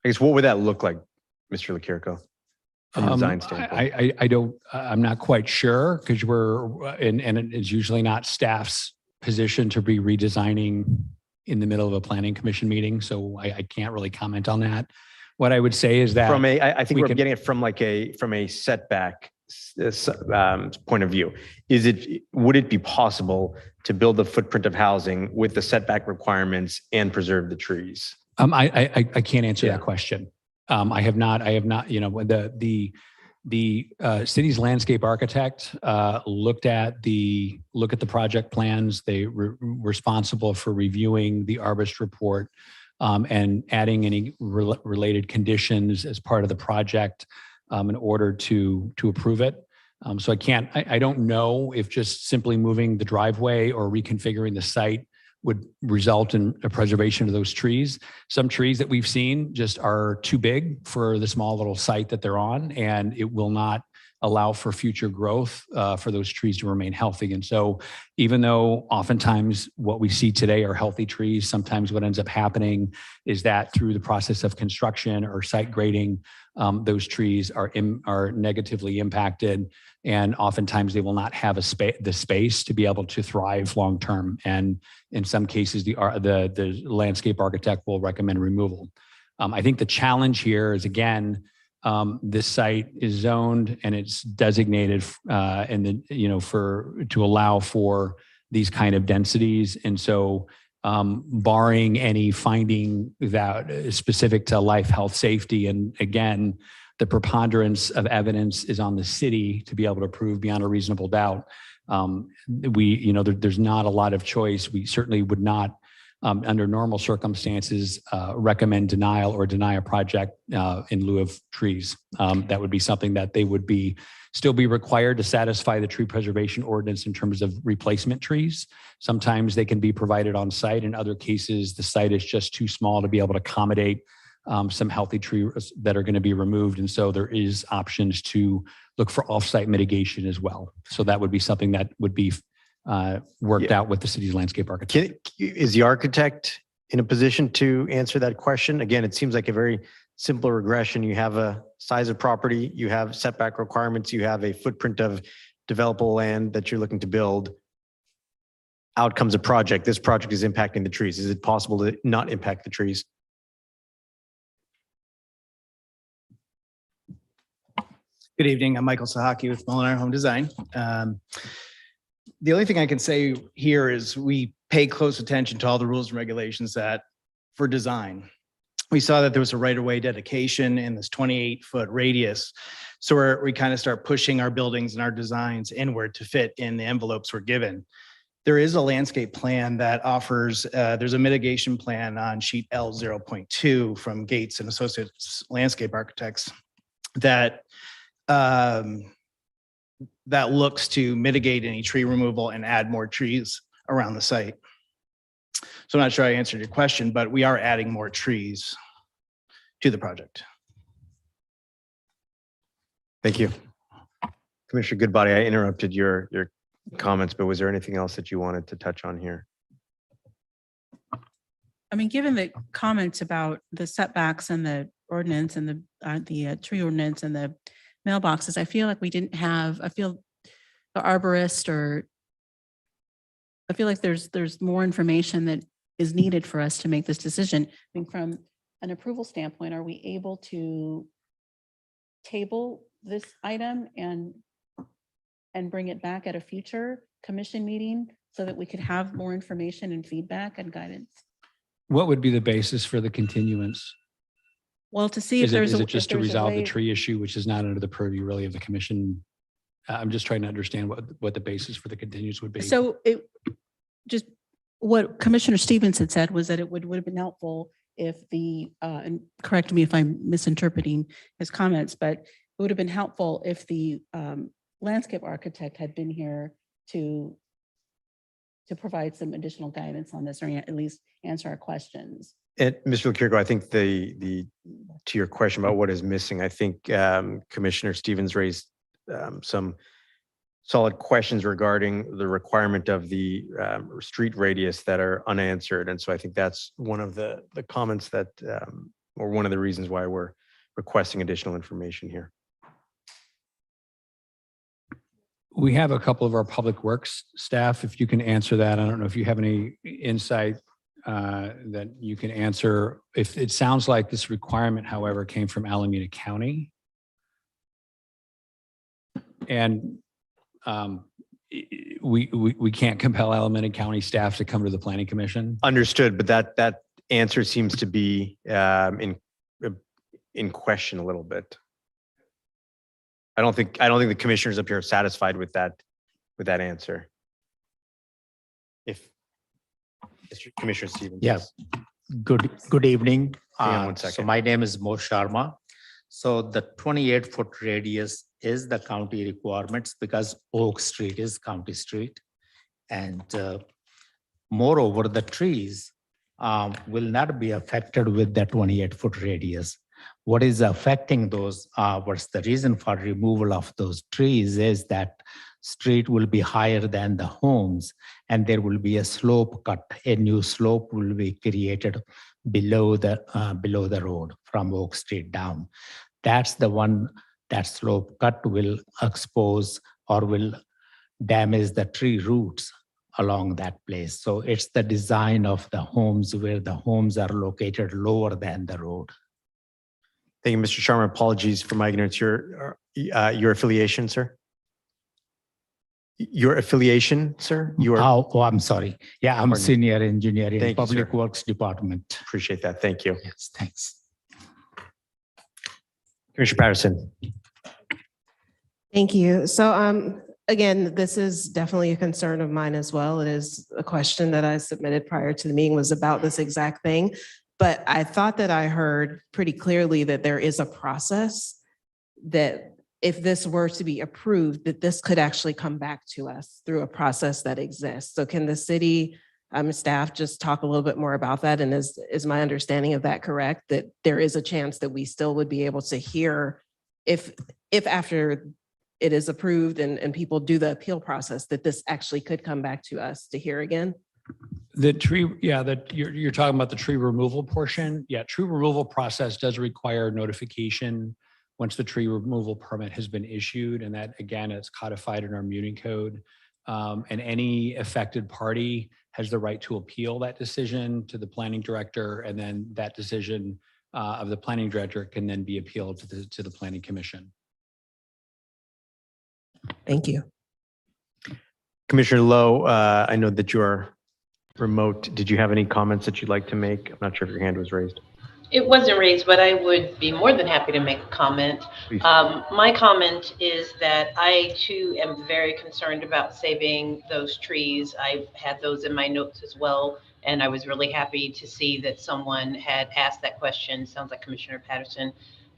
I guess what would that look like, Mr. Lakirko, from a design standpoint? I'm not quite sure because and it's usually not staff's position to be redesigning in the middle of a planning commission meeting. So I can't really comment on that. What I would say is that From I think we're getting it from from a setback point of view. Would it be possible to build the footprint of housing with the setback requirements and preserve the trees? I can't answer that question. I have not, the city's landscape architect looked at the project plans. They were responsible for reviewing the arborist report and adding any related conditions as part of the project in order to approve it. So I don't know if just simply moving the driveway or reconfiguring the site would result in a preservation of those trees. Some trees that we've seen just are too big for the small little site that they're on, and it will not allow for future growth for those trees to remain healthy. And so even though oftentimes what we see today are healthy trees, sometimes what ends up happening is that through the process of construction or site grading, those trees are negatively impacted, and oftentimes they will not have the space to be able to thrive long term. And in some cases, the landscape architect will recommend removal. I think the challenge here is, again, this site is zoned and it's designated to allow for these kind of densities. And so barring any finding that is specific to life, health, safety, and again, the preponderance of evidence is on the city to be able to prove beyond a reasonable doubt. There's not a lot of choice. We certainly would not, under normal circumstances, recommend denial or deny a project in lieu of trees. That would be something that they would still be required to satisfy the tree preservation ordinance in terms of replacement trees. Sometimes they can be provided on site. In other cases, the site is just too small to be able to accommodate some healthy trees that are going to be removed. And so there is options to look for off-site mitigation as well. So that would be something that would be worked out with the city's landscape architect. Is the architect in a position to answer that question? Again, it seems like a very simple regression. You have a size of property, you have setback requirements, you have a footprint of developable land that you're looking to build. Out comes a project. This project is impacting the trees. Is it possible to not impact the trees? Good evening. I'm Michael Sahaki with Molinar Home Design. The only thing I can say here is we pay close attention to all the rules and regulations that for design. we saw that there was a right-of-way dedication in this 28-foot radius. So we kind of start pushing our buildings and our designs inward to fit in the envelopes we're given. There is a landscape plan that offers, there's a mitigation plan on sheet L0.2 from Gates and Associates Landscape Architects that that looks to mitigate any tree removal and add more trees around the site. So I'm not sure I answered your question, but we are adding more trees to the project. Thank you. Commissioner Goodbody, I interrupted your comments, but was there anything else that you wanted to touch on here? I mean, given the comments about the setbacks and the ordinance and the tree ordinance and the mailboxes, I feel like we didn't have, I feel the arborist or I feel like there's more information that is needed for us to make this decision. I mean, from an approval standpoint, are we able to table this item and bring it back at a future commission meeting so that we could have more information and feedback and guidance? What would be the basis for the continuance? Well, to see if Is there's it a. just if to there's a resolve the way- tree issue, which is not under the purview really of the commission? I'm just trying to understand what the basis for the continuance would be. So it just, what Commissioner Stevens had said was that it would have been helpful if the, and correct me if I'm misinterpreting his comments, but it would have been helpful if the landscape architect had been here to provide some additional guidance on this or at least answer our questions. And Mr. Kirko, I think to your question about what is missing, I think Commissioner Stevens raised some solid questions regarding the requirement of the street radius that are unanswered. And so I think that's one of the comments that, or one of the reasons why we're requesting additional information here. We have a couple of our public works staff, if you can answer that. I don't know if you have any insight that you can answer. If it sounds like this requirement, however, came from Alameda County. And we can't compel Alameda County staff to come to the Planning Commission. Understood, but that answer seems to be in question a little bit. I don't think the commissioners up here are satisfied with that answer. If Commissioner Stevens. Yes. Good evening. Hang on one So second. my name is Mo Sharma. So the 28-foot radius is the county requirements because Oak Street is county street. And moreover, the trees will not be affected with the 28-foot radius. What is affecting those, what's the reason for removal of those trees is that street will be higher than the homes and there will be a slope cut. A new slope will be created below the road from Oak Street down. That's the one, that slope cut will expose or will damage the tree roots along that place. So it's the design of the homes where the homes are located lower than the road. Thank you, Mr. Sharma. Apologies for my ignorance. Your affiliation, sir? Your affiliation, sir? You are. Oh, I'm sorry. Yeah, I'm Pardon me. senior engineer in Thank you, Public sir. Works Department. Appreciate that. Thank you. Yes, thanks. Commissioner Patterson. Thank you. So again, this is definitely a concern of mine as well. It is a question that I submitted prior to the meeting was about this exact thing. But I thought that I heard pretty clearly that there is a process that if this were to be approved, that this could actually come back to us through a process that exists. So can the city staff just talk a little bit more about that? And is my understanding of that correct? That there is a chance that we still would be able to hear if after it is approved and people do the appeal process, that this actually could come back to us to hear again? The tree, yeah, that you're talking about the tree removal portion. Yeah, tree removal process does require notification once the tree removal permit has been issued. And that, again, it's codified in our Muni code. And any affected party has the right to appeal that decision to the planning director. And then that decision of the planning director can then be appealed to the planning commission. Thank you. Commissioner Lowe, I know that you are remote. Did you have any comments that you'd like to make? I'm not sure if your hand was raised. It wasn't raised, but I would be more than happy to make a comment. Please. My comment is that I too am very concerned about saving those trees. I've had those in my notes as well, and I was really happy to see that someone had asked that question. Sounds like Commissioner Patterson.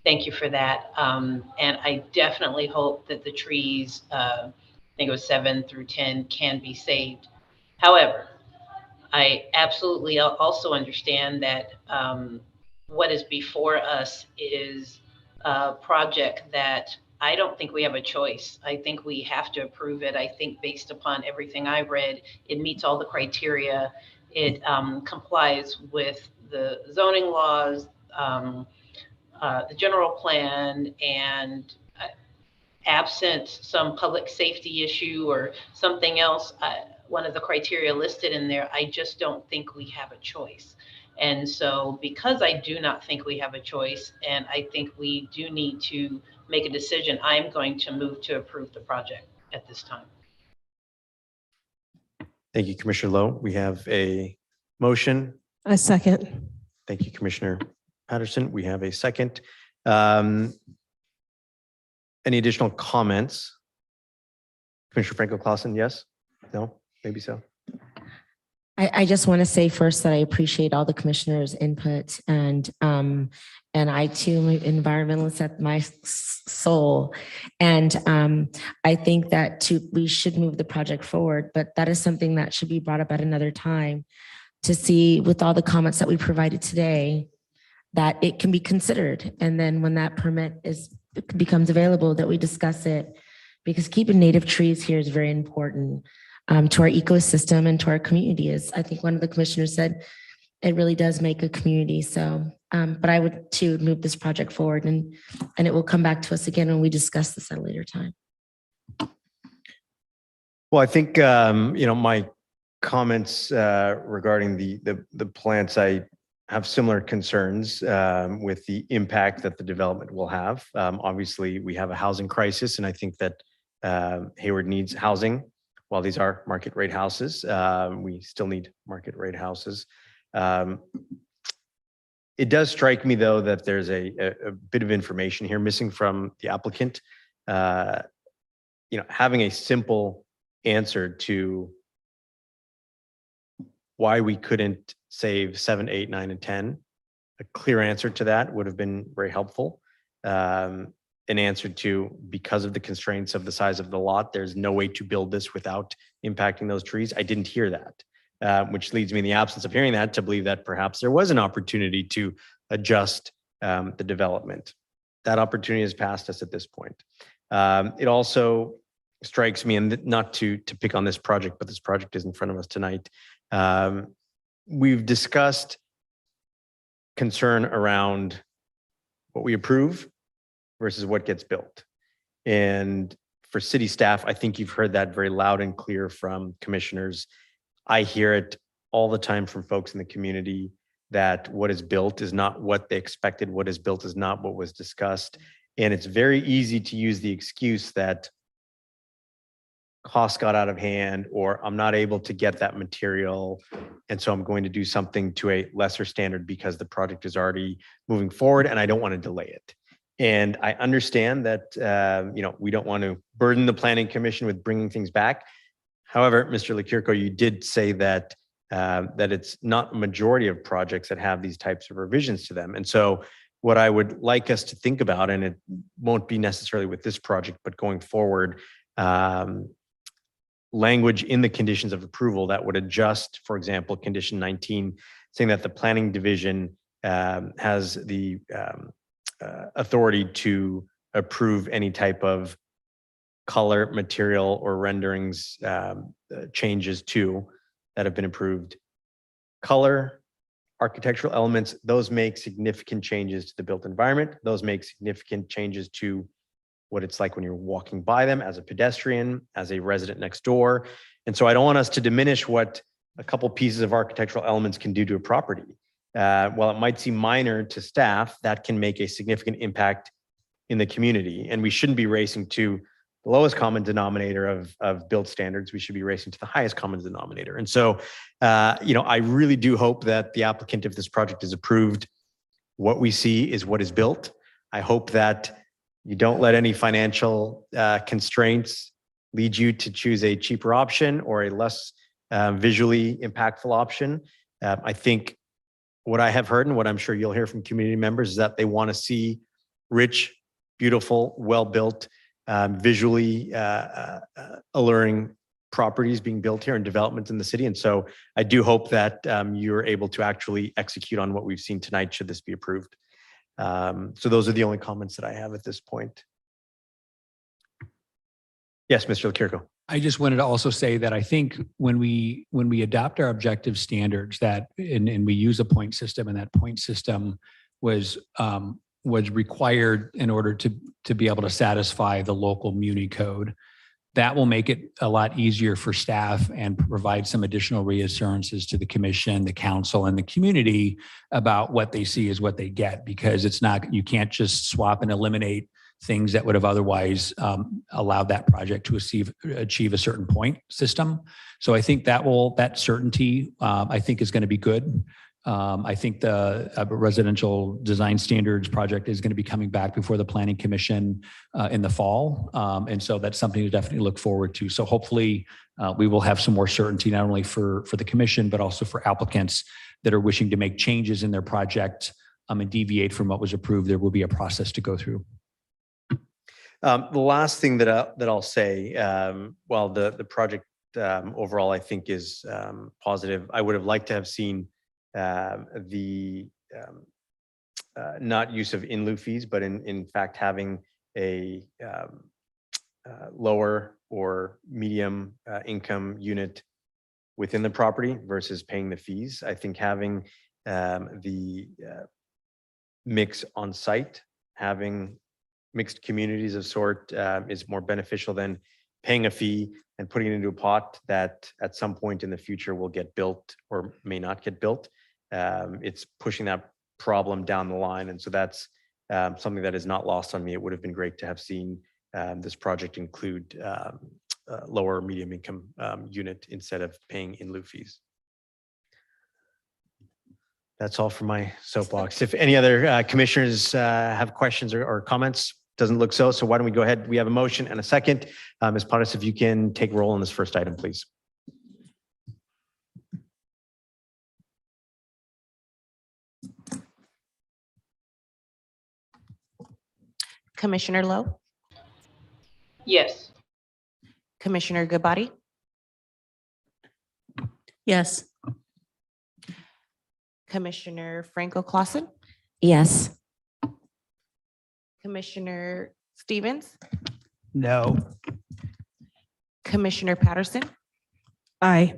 Thank you for that. And I definitely hope that the trees, I think it was 7 through 10, can be saved. However, I absolutely also understand that what is before us is a project that I don't think we have a choice. I think we have to approve it. I think based upon everything I read, it meets all the criteria. It complies with the zoning laws, the general plan, and absent some public safety issue or something else, one of the criteria listed in there, I just don't think we have a choice. And so because I do not think we have a choice, and I think we do need to make a decision, I'm going to move to approve the project at this time. Thank you, Commissioner Lowe. We have a motion. A second. Thank you, Commissioner Patterson. We have a second. Any additional comments? Commissioner Franco-Clausen, yes? No? Maybe so. I just want to say first that I appreciate all the commissioners' input, and I too am an environmentalist at my soul. And I think that we should move the project forward, but that is something that should be brought up at another time to see, with all the comments that we provided today, that it can be considered. And then when that permit becomes available, that we discuss it, because keeping native trees here is very important to our ecosystem and to our community. As I think one of the commissioners said, it really does make a community. So, but I would too move this project forward, and it will come back to us again when we discuss this at a later time. Well, I think, my comments regarding the plants, I have similar concerns with the impact that the development will have. Obviously, we have a housing crisis, and I think that Hayward needs housing. While these are market rate houses, we still need market rate houses. It does strike me, though, that there's a bit of information here missing from the applicant. Having a simple answer to why we couldn't save 7, 8, 9, and 10, a clear answer to that would have been very helpful. An answer to, because of the constraints of the size of the lot, there's no way to build this without impacting those trees. I didn't hear that, which leads me, in the absence of hearing that, to believe that perhaps there was an opportunity to adjust the development. That opportunity has passed us at this point. It also strikes me, and not to pick on this project, but this project is in front of us tonight. We've discussed concern around what we approve versus what gets built. And for city staff, I think you've heard that very loud and clear from commissioners. I hear it all the time from folks in the community that what is built is not what they expected. What is built is not what was discussed. And it's very easy to use the excuse that costs got out of hand, or I'm not able to get that material, and so I'm going to do something to a lesser standard because the project is already moving forward and I don't want to delay it. And I understand that we don't want to burden the Planning Commission with bringing things back. However, Mr. Lecurco, you did say that that it's not a majority of projects that have these types of revisions to them. And so what I would like us to think about, and it won't be necessarily with this project, but going forward, language in the conditions of approval that would adjust, for example, condition 19, saying that the planning division has the authority to approve any type of color, material, or renderings changes to that have been approved. Color, architectural elements, those make significant changes to the built environment. Those make significant changes to what it's like when you're walking by them as a pedestrian, as a resident next door. And so I don't want us to diminish what a couple pieces of architectural elements can do to a property. While it might seem minor to staff, that can make a significant impact in the community. And we shouldn't be racing to the lowest common denominator of build standards. We should be racing to the highest common denominator. And so, I really do hope that the applicant, if this project is approved, what we see is what is built. I hope that you don't let any financial constraints lead you to choose a cheaper option or a less visually impactful option. I think what I have heard and what I'm sure you'll hear from community members is that they want to see rich, beautiful, well-built, visually alluring properties being built here and development in the city. And so I do hope that you're able to actually execute on what we've seen tonight, should this be approved. So those are the only comments that I have at this point. Yes, Mr. Lakirko. I just wanted to also say that I think when we adopt our objective standards that and we use a point system, and that point system was required in order to be able to satisfy the local Muni code, that will make it a lot easier for staff and provide some additional reassurances to the commission, the council, and the community about what they see is what they get, because it's not, you can't just swap and eliminate things that would have otherwise allowed that project to achieve a certain point system. So I think that certainty, I think, is going to be good. I think the residential design standards project is going to be coming back before the Planning Commission in the fall. And so that's something to definitely look forward to. So hopefully we will have some more certainty, not only for the commission, but also for applicants that are wishing to make changes in their project and deviate from what was approved. There will be a process to go through. The last thing that I'll say, while the project overall I think is positive, I would have liked to have seen the not use of in lieu fees, but in fact having a lower or medium income unit within the property versus paying the fees. I think having the mix on site, having mixed communities of sort is more beneficial than paying a fee and putting it into a pot that at some point in the future will get built or may not get built. It's pushing that problem down the line. And so that's something that is not lost on me. It would have been great to have seen this project include lower or medium income unit instead of paying in lieu fees. That's all for my soapbox. If any other commissioners have questions or comments, doesn't look so. So why don't we go ahead? We have a motion and a second. Ms. Pottas, if you can take roll on this first item, please. Commissioner Lowe, Yes. Commissioner Goodbody, Yes. Commissioner Franco Clausen, Yes. Commissioner Stevens, No. Commissioner Patterson, Aye.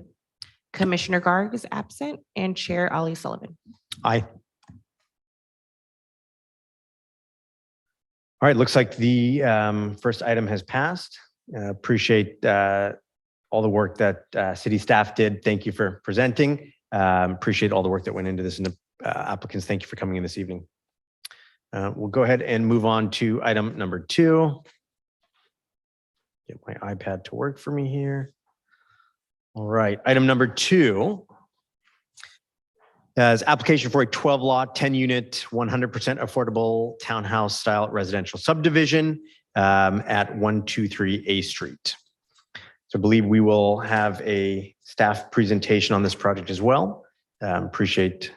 Commissioner Garg is absent, and Chair Ali Sullivan. Aye. All right, looks like the first item has passed. Appreciate all the work that city staff did. Thank you for presenting. Appreciate all the work that went into this, and applicants, thank you for coming in this evening. We'll go ahead and move on to item number 2. Get my iPad to work for me here. All right, item number 2 is application for a 12 lot, 10 unit, 100% affordable townhouse style residential subdivision at 123 A Street. So I believe we will have a staff presentation on this project as well. Appreciate.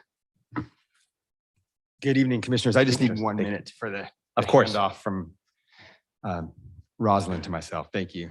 Good evening, commissioners. I just need Commissioners, 1 thank you. minute for the Of course. handoff from Rosalind to myself. Thank you.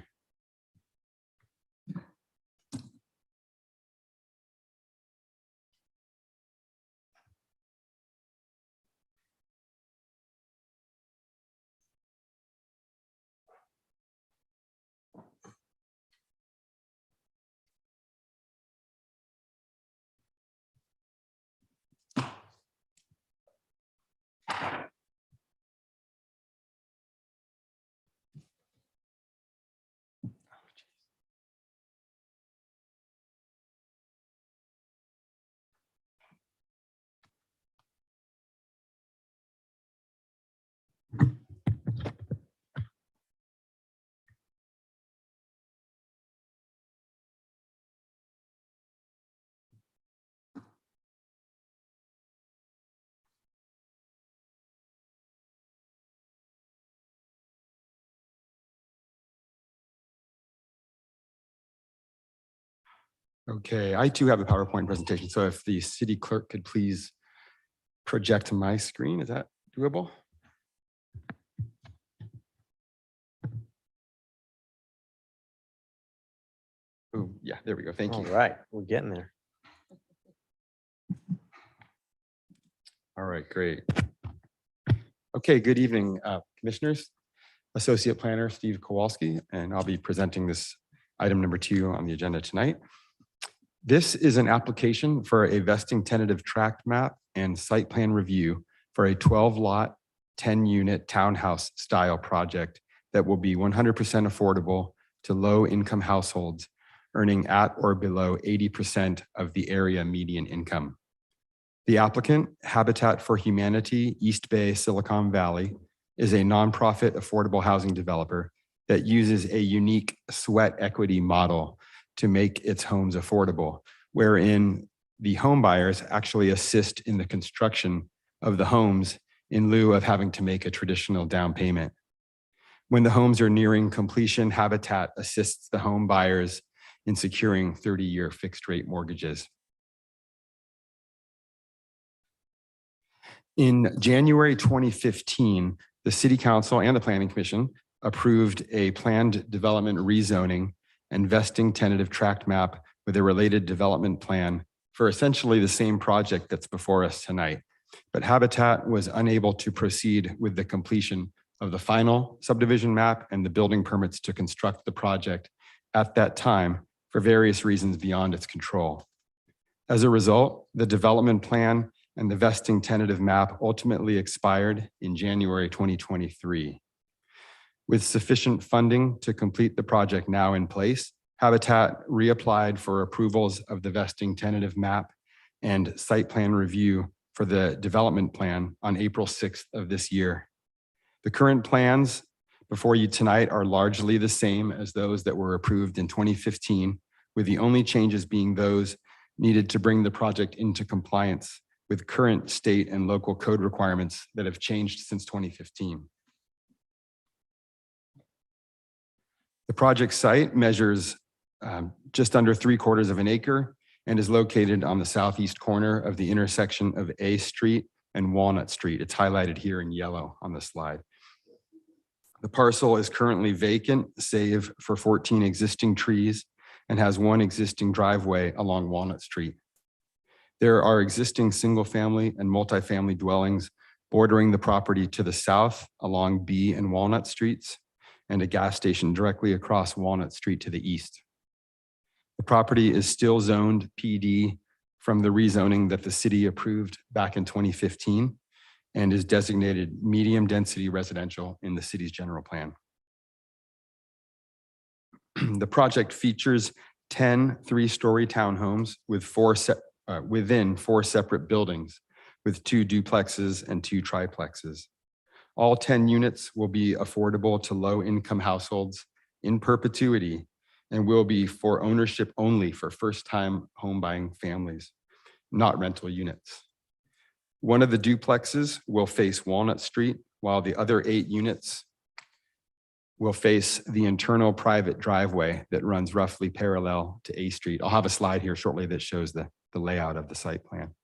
Okay, I too have a PowerPoint presentation. So if the city clerk could please project my screen, is that doable? Oh, yeah, there we go. Thank All you. right, we're getting there. All right, great. Okay, good evening, commissioners. Associate Planner Steve Kowalski, and I'll be presenting this item number 2 on the agenda tonight. This is an application for a vesting tentative tract map and site plan review for a 12-lot, 10-unit townhouse style project that will be 100% affordable to low-income households earning at or below 80% of the area median income. The applicant, Habitat for Humanity East Bay Silicon Valley, is a nonprofit affordable housing developer that uses a unique sweat equity model to make its homes affordable, wherein the home buyers actually assist in the construction of the homes in lieu of having to make a traditional down payment. When the homes are nearing completion, Habitat assists the home buyers in securing 30-year fixed rate mortgages. In January 2015, the City Council and the Planning Commission approved a planned development rezoning and vesting tentative tract map with a related development plan for essentially the same project that's before us tonight. But Habitat was unable to proceed with the completion of the final subdivision map and the building permits to construct the project at that time for various reasons beyond its control. As a result, the development plan and the vesting tentative map ultimately expired in January 2023. With sufficient funding to complete the project now in place, Habitat reapplied for approvals of the vesting tentative map and site plan review for the development plan on April 6th of this year. The current plans before you tonight are largely the same as those that were approved in 2015, with the only changes being those needed to bring the project into compliance with current state and local code requirements that have changed since 2015. The project site measures just under 3/4 of an acre and is located on the southeast corner of the intersection of A Street and Walnut Street. It's highlighted here in yellow on the slide. The parcel is currently vacant, save for 14 existing trees, and has 1 existing driveway along Walnut Street. There are existing single-family and multifamily dwellings bordering the property to the south along B and Walnut Streets, and a gas station directly across Walnut Street to the east. The property is still zoned PD from the rezoning that the city approved back in 2015 and is designated medium-density residential in the city's general plan. The project features 10 3-story townhomes with within 4 separate buildings with 2 duplexes and 2 triplexes. All 10 units will be affordable to low-income households in perpetuity and will be for ownership only for first-time home buying families, not rental units. One of the duplexes will face Walnut Street, while the other 8 units will face the internal private driveway that runs roughly parallel to A Street. I'll have a slide here shortly that shows the layout of the site plan.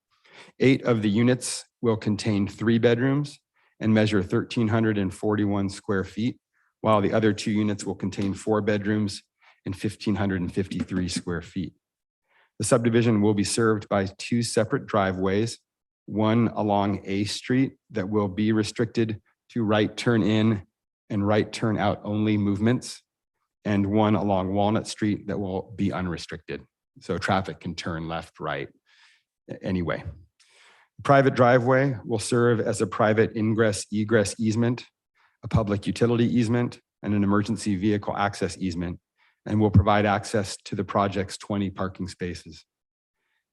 8 of the units will contain 3 bedrooms and measure 1,341 square feet, while the other 2 units will contain 4 bedrooms and 1,553 square feet. The subdivision will be served by 2 separate driveways, one along A Street that will be restricted to right turn in and right turn out only movements, and one along Walnut Street that will be unrestricted. So traffic can turn left, right, anyway. The private driveway will serve as a private ingress egress easement, a public utility easement, and an emergency vehicle access easement, and will provide access to the project's 20 parking spaces.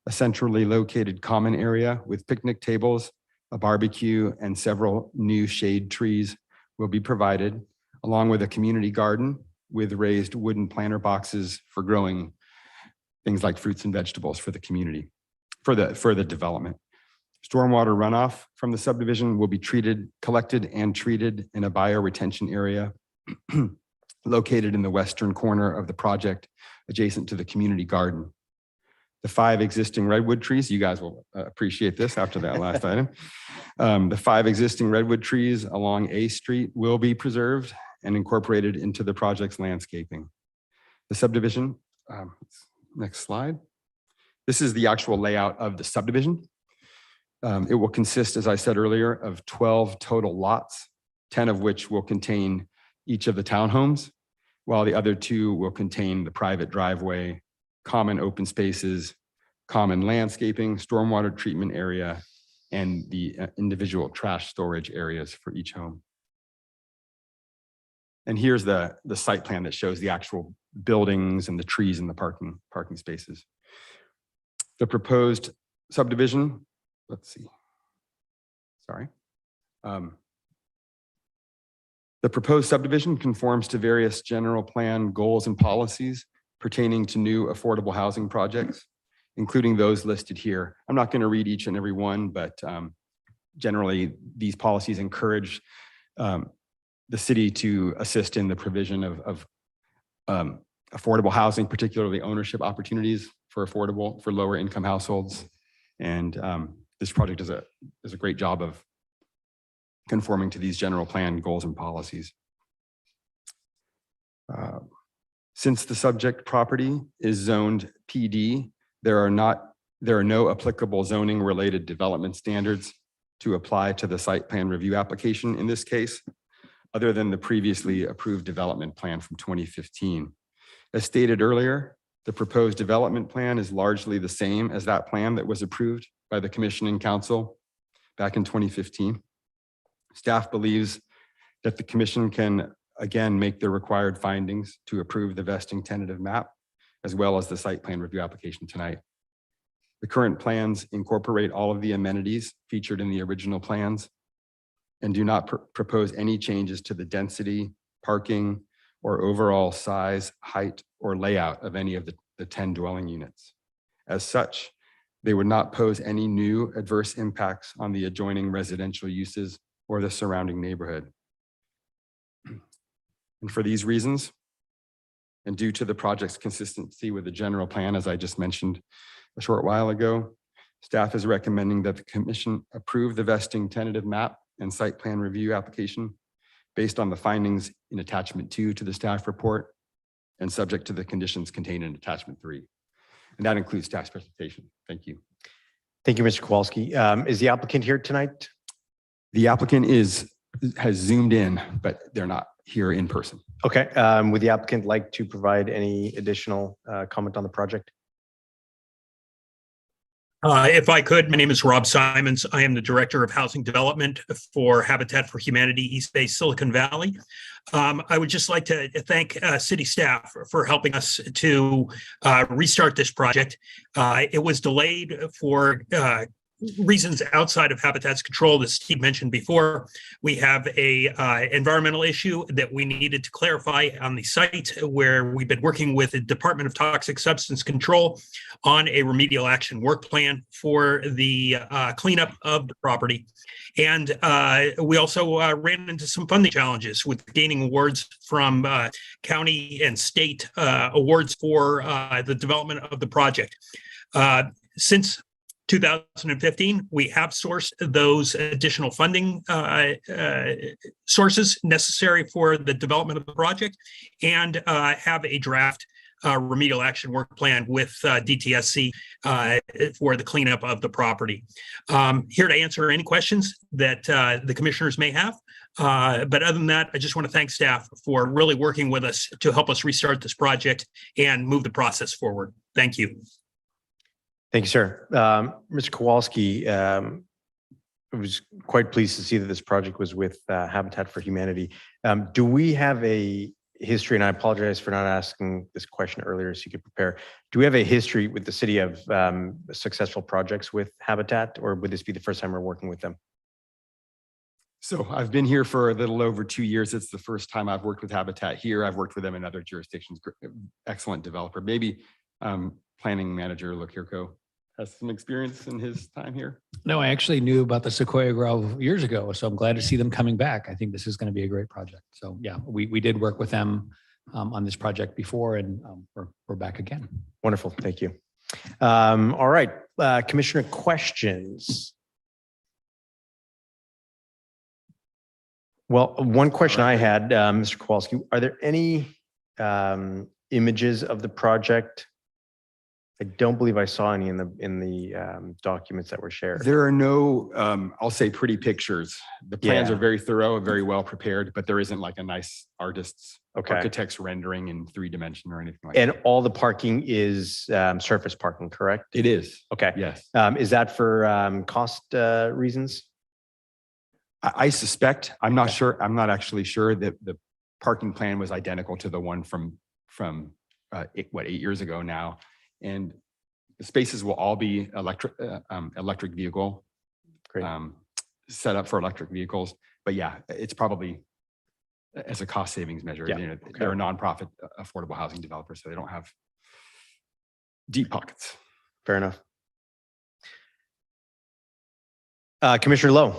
A centrally located common area with picnic tables, a barbecue, and several new shade trees will be provided, along with a community garden with raised wooden planter boxes for growing things like fruits and vegetables for the community, for the development. Stormwater runoff from the subdivision will be collected and treated in a bioretention area located in the western corner of the project, adjacent to the community garden. The 5 existing redwood trees, you guys will appreciate this after that last item. The 5 existing redwood trees along A Street will be preserved and incorporated into the project's landscaping. The subdivision, next slide. This is the actual layout of the subdivision. It will consist, as I said earlier, of 12 total lots, 10 of which will contain each of the townhomes, while the other 2 will contain the private driveway, common open spaces, common landscaping, stormwater treatment area, and the individual trash storage areas for each home. And here's the site plan that shows the actual buildings and the trees and the parking spaces. The proposed subdivision, let's see. Sorry. The proposed subdivision conforms to various general plan goals and policies pertaining to new affordable housing projects, including those listed here. I'm not going to read each and every one, but generally these policies encourage the city to assist in the provision of affordable housing, particularly ownership opportunities for lower income households. And this project does a great job of conforming to these general plan goals and policies. Since the subject property is zoned PD, there are no applicable zoning related development standards to apply to the site plan review application in this case, other than the previously approved development plan from 2015. As stated earlier, the proposed development plan is largely the same as that plan that was approved by the Commission and Council back in 2015. Staff believes that the Commission can again make the required findings to approve the vesting tentative map, as well as the site plan review application tonight. The current plans incorporate all of the amenities featured in the original plans and do not propose any changes to the density, parking, or overall size, height, or layout of any of the 10 dwelling units. As such, they would not pose any new adverse impacts on the adjoining residential uses or the surrounding neighborhood. And for these reasons, and due to the project's consistency with the general plan, as I just mentioned a short while ago, staff is recommending that the Commission approve the vesting tentative map and site plan review application based on the findings in attachment 2 to the staff report and subject to the conditions contained in attachment 3. And that includes staff's presentation. Thank you. Thank you, Mr. Kowalski. Is the applicant here tonight? The applicant has zoomed in, but they're not here in person. Okay. Would the applicant like to provide any additional comment on the project? If I could, my name is Rob Simons. I am the Director of Housing Development for Habitat for Humanity East Bay Silicon Valley. I would just like to thank city staff for helping us to restart this project. It was delayed for reasons outside of Habitat's control, as Steve mentioned before. We have a environmental issue that we needed to clarify on the site, where we've been working with the Department of Toxic Substance Control on a remedial action work plan for the cleanup of the property. And we also ran into some funding challenges with gaining awards from county and state awards for the development of the project. Since 2015, we have sourced those additional funding sources necessary for the development of the project, and have a draft remedial action work plan with DTSC for the cleanup of the property. Here to answer any questions that the commissioners may have. But other than that, I just want to thank staff for really working with us to help us restart this project and move the process forward. Thank you. Thank you, sir. Mr. Kowalski, I was quite pleased to see that this project was with Habitat for Humanity. Do we have a history, and I apologize for not asking this question earlier so you could prepare. Do we have a history with the city of successful projects with Habitat, or would this be the first time we're working with them? So I've been here for a little over 2 years. It's the first time I've worked with Habitat here. I've worked with them in other jurisdictions. Excellent developer. Maybe planning manager Lokirko has some experience in his time here. No, I actually knew about the Sequoia Grove years ago, so I'm glad to see them coming back. I think this is going to be a great project. So yeah, we did work with them on this project before, and we're back again. Wonderful. Thank you. All right, Commissioner questions. Well, one question I had, Mr. Kowalski, are there any images of the project? I don't believe I saw any in the documents that were shared. There are no, I'll say pretty pictures. The plans Yeah. are very thorough, very well prepared, but there isn't like a nice Okay. architect's rendering in 3D or anything like And that. all the parking is surface parking, correct? It is, Okay. yes. Is that for cost reasons? I suspect, I'm not sure, I'm not actually sure that the parking plan was identical to the one from 8 years ago now. And the spaces will all be electric vehicle. Great. Set up for electric vehicles. But yeah, it's probably as a cost savings measure. Yeah, You know, okay. they're a nonprofit affordable housing developer, so they don't have deep pockets. Fair enough. Commissioner Lowe.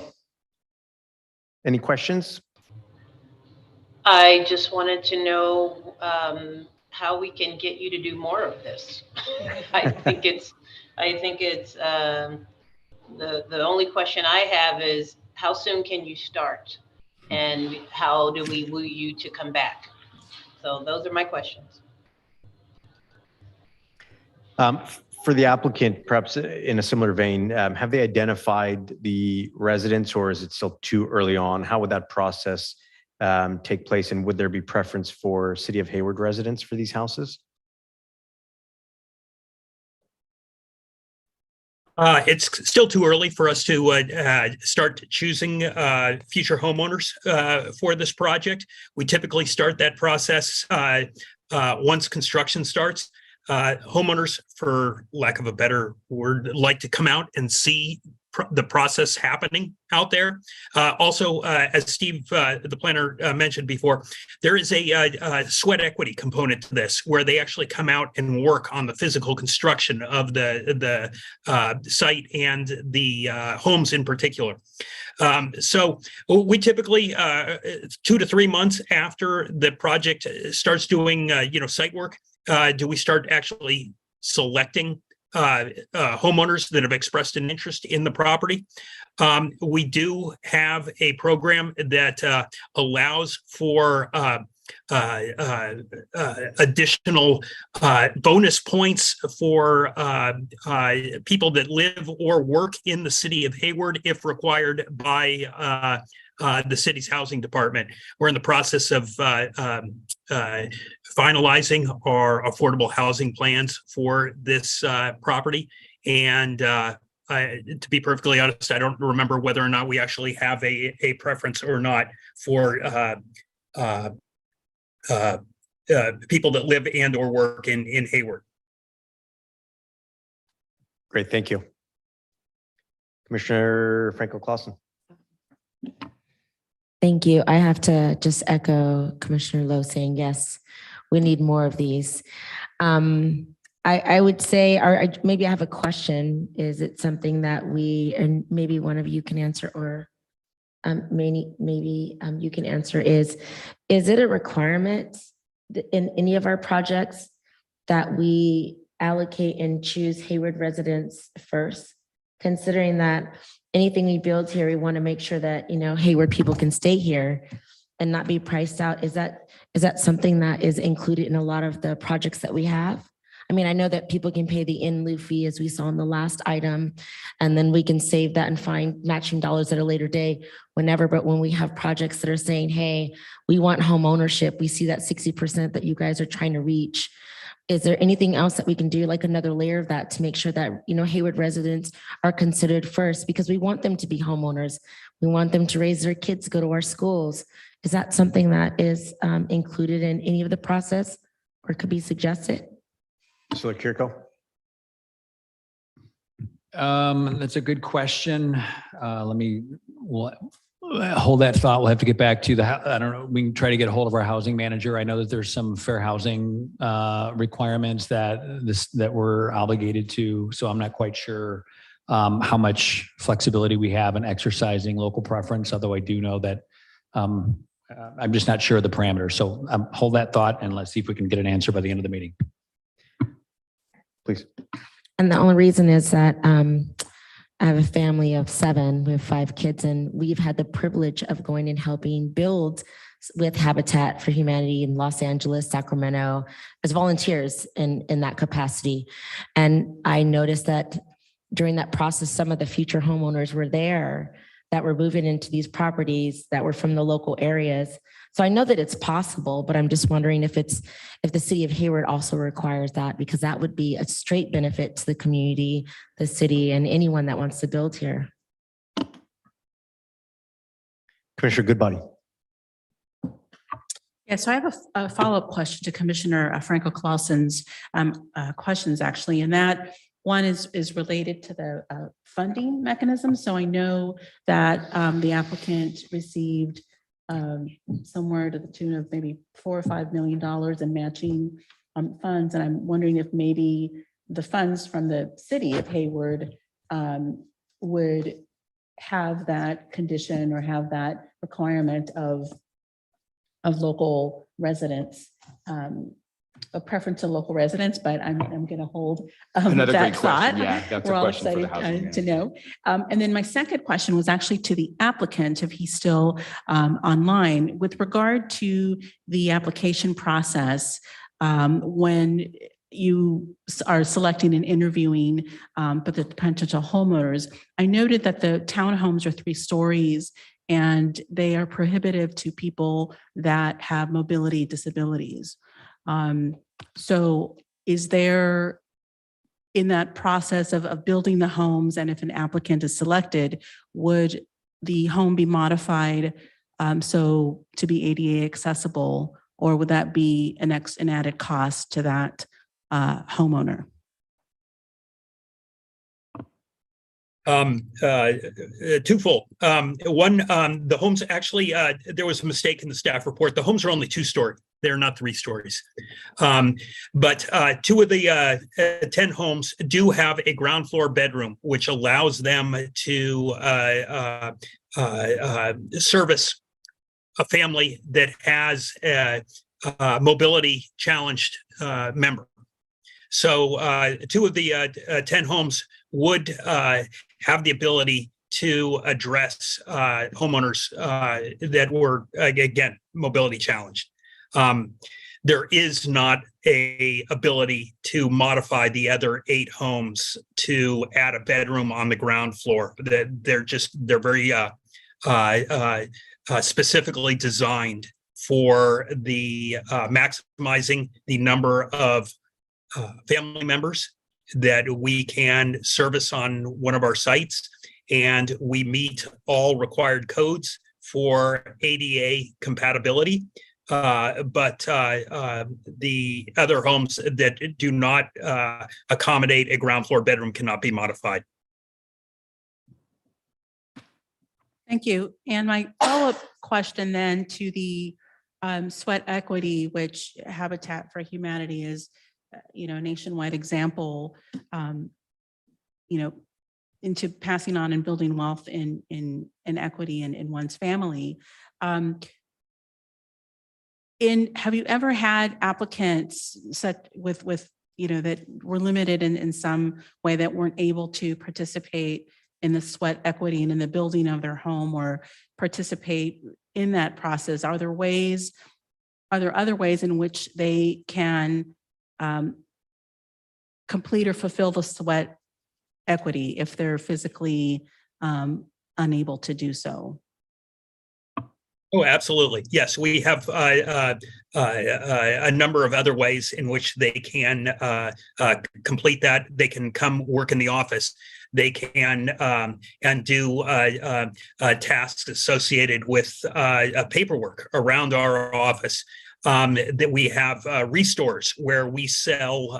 Any questions? I just wanted to know how we can get you to do more of this. I think it's the only question I have is how soon can you start? And how do we woo you to come back? So those are my questions. For the applicant, perhaps in a similar vein, have they identified the residents or is it still too early on? How would that process take place? And would there be preference for City of Hayward residents for these houses? It's still too early for us to start choosing future homeowners for this project. We typically start that process once construction starts. Homeowners, for lack of a better word, like to come out and see the process happening out there. Also, as Steve, the planner, mentioned before, there is a sweat equity component to this, where they actually come out and work on the physical construction of the site and the homes in particular. So we typically 2 to 3 months after the project starts doing site work, do we start actually selecting homeowners that have expressed an interest in the property. We do have a program that allows for additional bonus points for people that live or work in the city of Hayward if required by the city's housing department. We're in the process of finalizing our affordable housing plans for this property. And to be perfectly honest, I don't remember whether or not we actually have a preference or not for people that live and or work in Hayward. Great, thank you. Commissioner Franco-Clausen. Thank you. I have to just echo Commissioner Lowe saying, yes, we need more of these. I would say, or maybe I have a question. Is it something that we, and maybe one of you can answer, or maybe you can answer, is it a requirement in any of our projects that we allocate and choose Hayward residents first, considering that anything we build here, we want to make sure that, Hayward people can stay here and not be priced out. Is that something that is included in a lot of the projects that we have? I mean, I know that people can pay the in lieu fee, as we saw in the last item, and then we can save that and find matching dollars at a later day, whenever. But when we have projects that are saying, hey, we want home ownership, we see that 60% that you guys are trying to reach. Is there anything else that we can do, like another layer of that, to make sure that, Hayward residents are considered first? Because we want them to be homeowners. We want them to raise their kids, go to our schools. Is that something that is included in any of the process or could be suggested? So Kirko. That's a good question. We'll hold that thought. We'll have to get back to I don't know, we can try to get a hold of our housing manager. I know that there's some fair housing requirements that we're obligated to. So I'm not quite sure how much flexibility we have in exercising local preference, although I do know that I'm just not sure of the parameters. So hold that thought and let's see if we can get an answer by the end of the meeting. Please. And the only reason is that I have a family of 7. We have 5 kids, and we've had the privilege of going and helping build with Habitat for Humanity in Los Angeles, Sacramento, as volunteers in that capacity. And I noticed that during that process, some of the future homeowners were there that were moving into these properties that were from the local areas. So I know that it's possible, but I'm just wondering if the city of Hayward also requires that, because that would be a straight benefit to the community, the city, and anyone that wants to build here. Commissioner Goodbody. Yeah, so I have a follow-up question to Commissioner Franco Clausen's questions, actually, and that one is related to the funding mechanism. So I know that the applicant received somewhere to the tune of maybe $4 or $5 million in matching funds, and I'm wondering if maybe the funds from the city of Hayward would have that condition or have that requirement of local residents, a preference to local residents, but I'm going to hold Another that great thought. question. Yeah, that's a We're all question for the excited housing to know. And then my second question was actually to the applicant, if he's still online, with regard to the application process. When you are selecting and interviewing but the potential homeowners, I noted that the townhomes are 3 stories and they are prohibitive to people that have mobility disabilities. So is there, in that process of building the homes, and if an applicant is selected, would the home be modified so to be ADA accessible, or would that be an added cost to that homeowner? Twofold. One, the homes actually, there was a mistake in the staff report. The homes are only 2-story. They're not 3 stories. But 2 of the 10 homes do have a ground floor bedroom, which allows them to service a family that has a mobility challenged member. So 2 of the 10 homes would have the ability to address homeowners that were, again, mobility challenged. There is not a ability to modify the other 8 homes to add a bedroom on the ground floor. They're very specifically designed for the maximizing the number of family members that we can service on one of our sites, and we meet all required codes for ADA compatibility. But the other homes that do not accommodate a ground floor bedroom cannot be modified. Thank you. And my follow-up question then to the sweat equity, which Habitat for Humanity is, a nationwide example, into passing on and building wealth in equity in one's family. Have you ever had applicants that were limited in some way, that weren't able to participate in the sweat equity and in the building of their home, or participate in that process? Are there other ways in which they can complete or fulfill the sweat equity if they're physically unable to do so? Oh, absolutely. Yes, we have a number of other ways in which they can complete that. They can come work in the office. They can and do tasks associated with paperwork around our office. That we have restores where we sell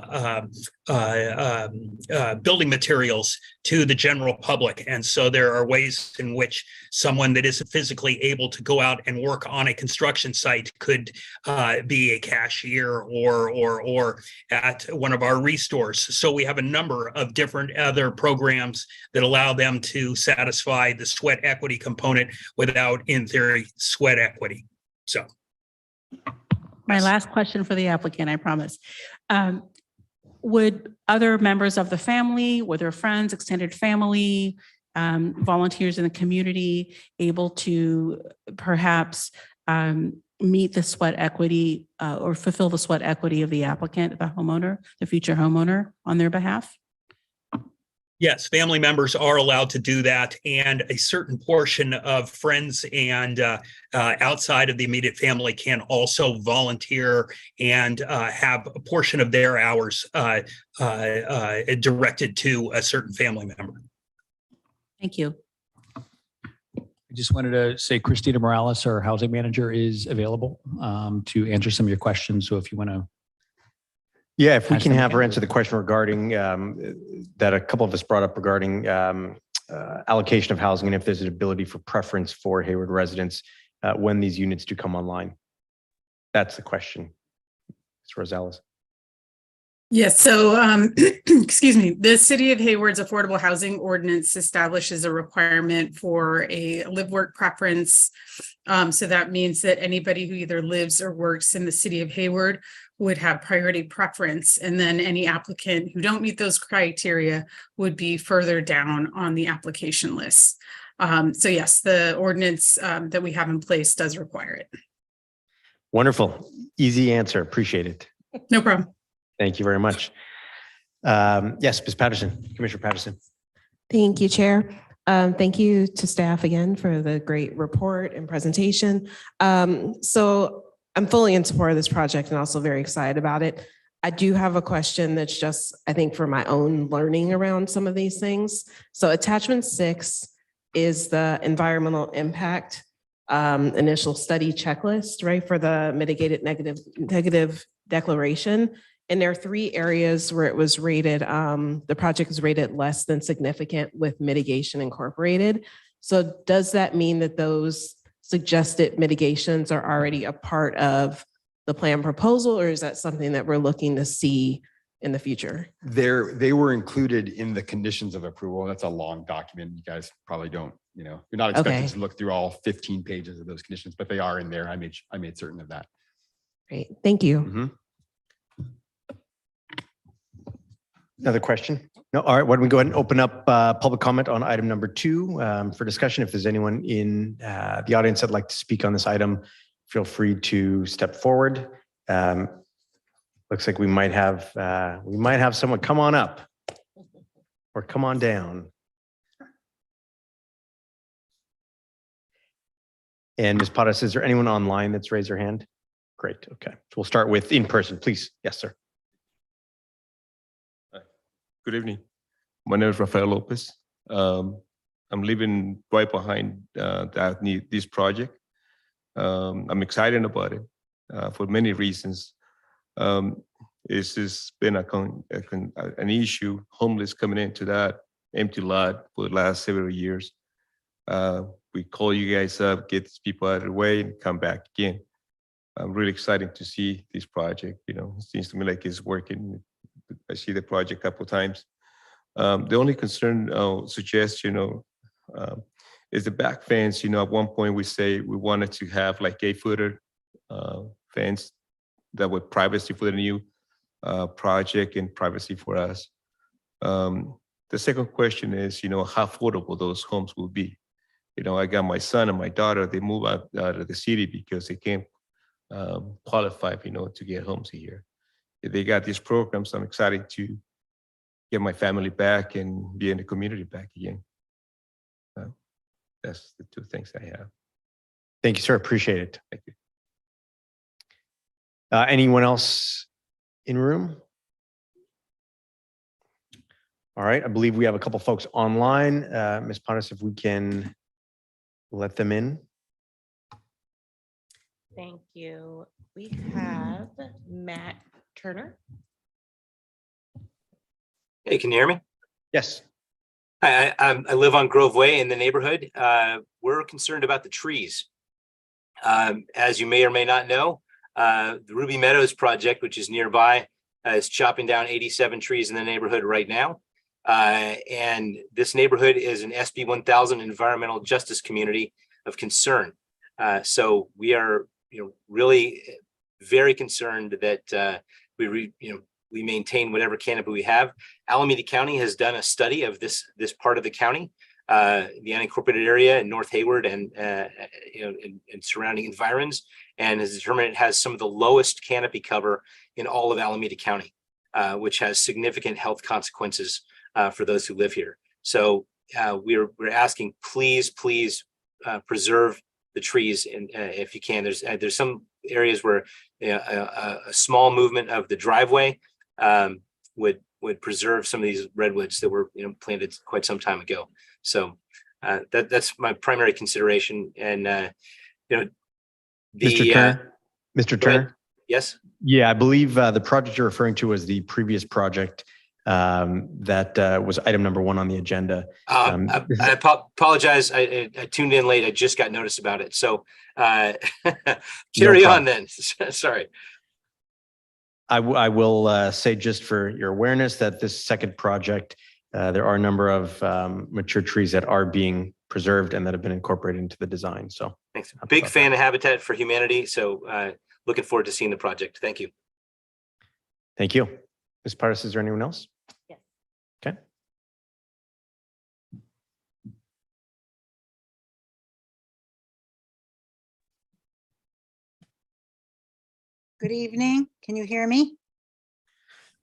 building materials to the general public. And so there are ways in which someone that isn't physically able to go out and work on a construction site could be a cashier or at one of our restores. So we have a number of different other programs that allow them to satisfy the sweat equity component without, in theory, sweat equity. So. My last question for the applicant, I promise. would other members of the family, whether friends, extended family, volunteers in the community, able to perhaps meet the sweat equity or fulfill the sweat equity of the applicant, the homeowner, the future homeowner on their behalf? Yes, family members are allowed to do that, and a certain portion of friends and outside of the immediate family can also volunteer and have a portion of their hours directed to a certain family member. Thank you. I just wanted to say Christina Morales, our housing manager, is available to answer some of your questions. So if you want to. Yeah, if we Ask can them have her again. answer the question regarding that a couple of us brought up regarding allocation of housing and if there's an ability for preference for Hayward residents when these units do come online. That's the question. Ms. Rosales. Yes, so excuse me, the City of Hayward's Affordable Housing Ordinance establishes a requirement for a live-work preference. So that means that anybody who either lives or works in the City of Hayward would have priority preference, and then any applicant who don't meet those criteria would be further down on the application list. So yes, the ordinance that we have in place does require it. Wonderful. Easy answer. Appreciate it. No problem. Thank you very much. Yes, Ms. Patterson, Commissioner Patterson. Thank you, Chair. Thank you to staff again for the great report and presentation. So I'm fully in support of this project and also very excited about it. I do have a question that's just, I think, for my own learning around some of these things. So attachment 6 is the environmental impact initial study checklist, right, for the mitigated negative declaration. And there are 3 areas where it was rated, the project is rated less than significant with mitigation incorporated. So does that mean that those suggested mitigations are already a part of the plan proposal, or is that something that we're looking to see in the future? They were included in the conditions of approval. That's a long document. You guys probably don't, you're not expected Okay. to look through all 15 pages of those conditions, but they are in there. I made certain of that. Great, thank you. Mhm. Another question? No, all right, why don't we go ahead and open up public comment on item number 2 for discussion. If there's anyone in the audience that'd like to speak on this item, feel free to step forward. Looks like we might have someone come on up or come on down. And Ms. Pottas, is there anyone online that's raised their hand? Great, okay. So we'll start with in person, please. Yes, sir. Good evening. My name is Rafael Lopez. I'm living right behind this project. I'm excited about it for many reasons. It's just been an issue, homeless coming into that empty lot for the last several years. We call you guys up, get these people out of the way and come back again. I'm really excited to see this project. It seems to me like it's working. I see the project a couple of times. The only concern I'll suggest, is the back fence. At one point we say we wanted to have like 8-footer fence that would privacy for the new project and privacy for us. The second question is, how affordable those homes will be. I got my son and my daughter, they move out of the city because they can't qualify, to get homes here. They got these programs. I'm excited to get my family back and be in the community back again. That's the 2 things I have. Thank you, sir. Appreciate it. Thank you. Anyone else in room? All right, I believe we have a couple folks online. Ms. Pontus, if we can let them in. Thank you. We have Matt Turner. Hey, can you hear me? Yes. Hi, I live on Grove Way in the neighborhood. We're concerned about the trees. As you may or may not know, the Ruby Meadows project, which is nearby, is chopping down 87 trees in the neighborhood right now. And this neighborhood is an SB 1000 environmental justice community of concern. So we are, really very concerned that we maintain whatever canopy we have. Alameda County has done a study of this part of the county, the unincorporated area in North Hayward and and surrounding environs, and has determined it has some of the lowest canopy cover in all of Alameda County, which has significant health consequences for those who live here. So we're asking, please preserve the trees, and if you can. There's some areas where a small movement of the driveway would preserve some of these redwoods that were planted quite some time ago. So that's my primary consideration. And Mr. Turner. Mr. Turner. Yes. Yeah, I believe the project you're referring to was the previous project that was item number 1 on the agenda. I apologize. I tuned in late. I just got notice about it. So carry on then. Sorry. I will say, just for your awareness, that this second project, there are a number of mature trees that are being preserved and that have been incorporated into the design. So thanks. Big fan of Habitat for Humanity. So looking forward to seeing the project. Thank you. Thank you. Ms. Paris, is there anyone else? Yes. Okay. Good evening. Can you hear me?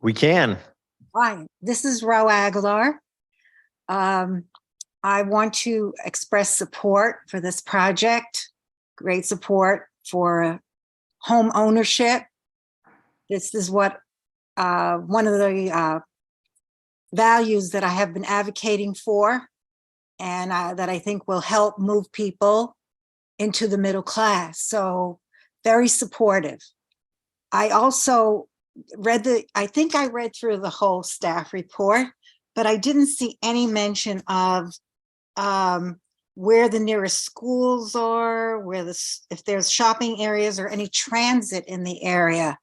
We can. Hi, this is Ro Aguilar. I want to express support for this project, great support for home ownership. This is what one of the values that I have been advocating for, and that I think will help move people into the middle class. So very supportive. I also I think I read through the whole staff report, but I didn't see any mention of where the nearest schools are, if there's shopping areas or any transit in the area.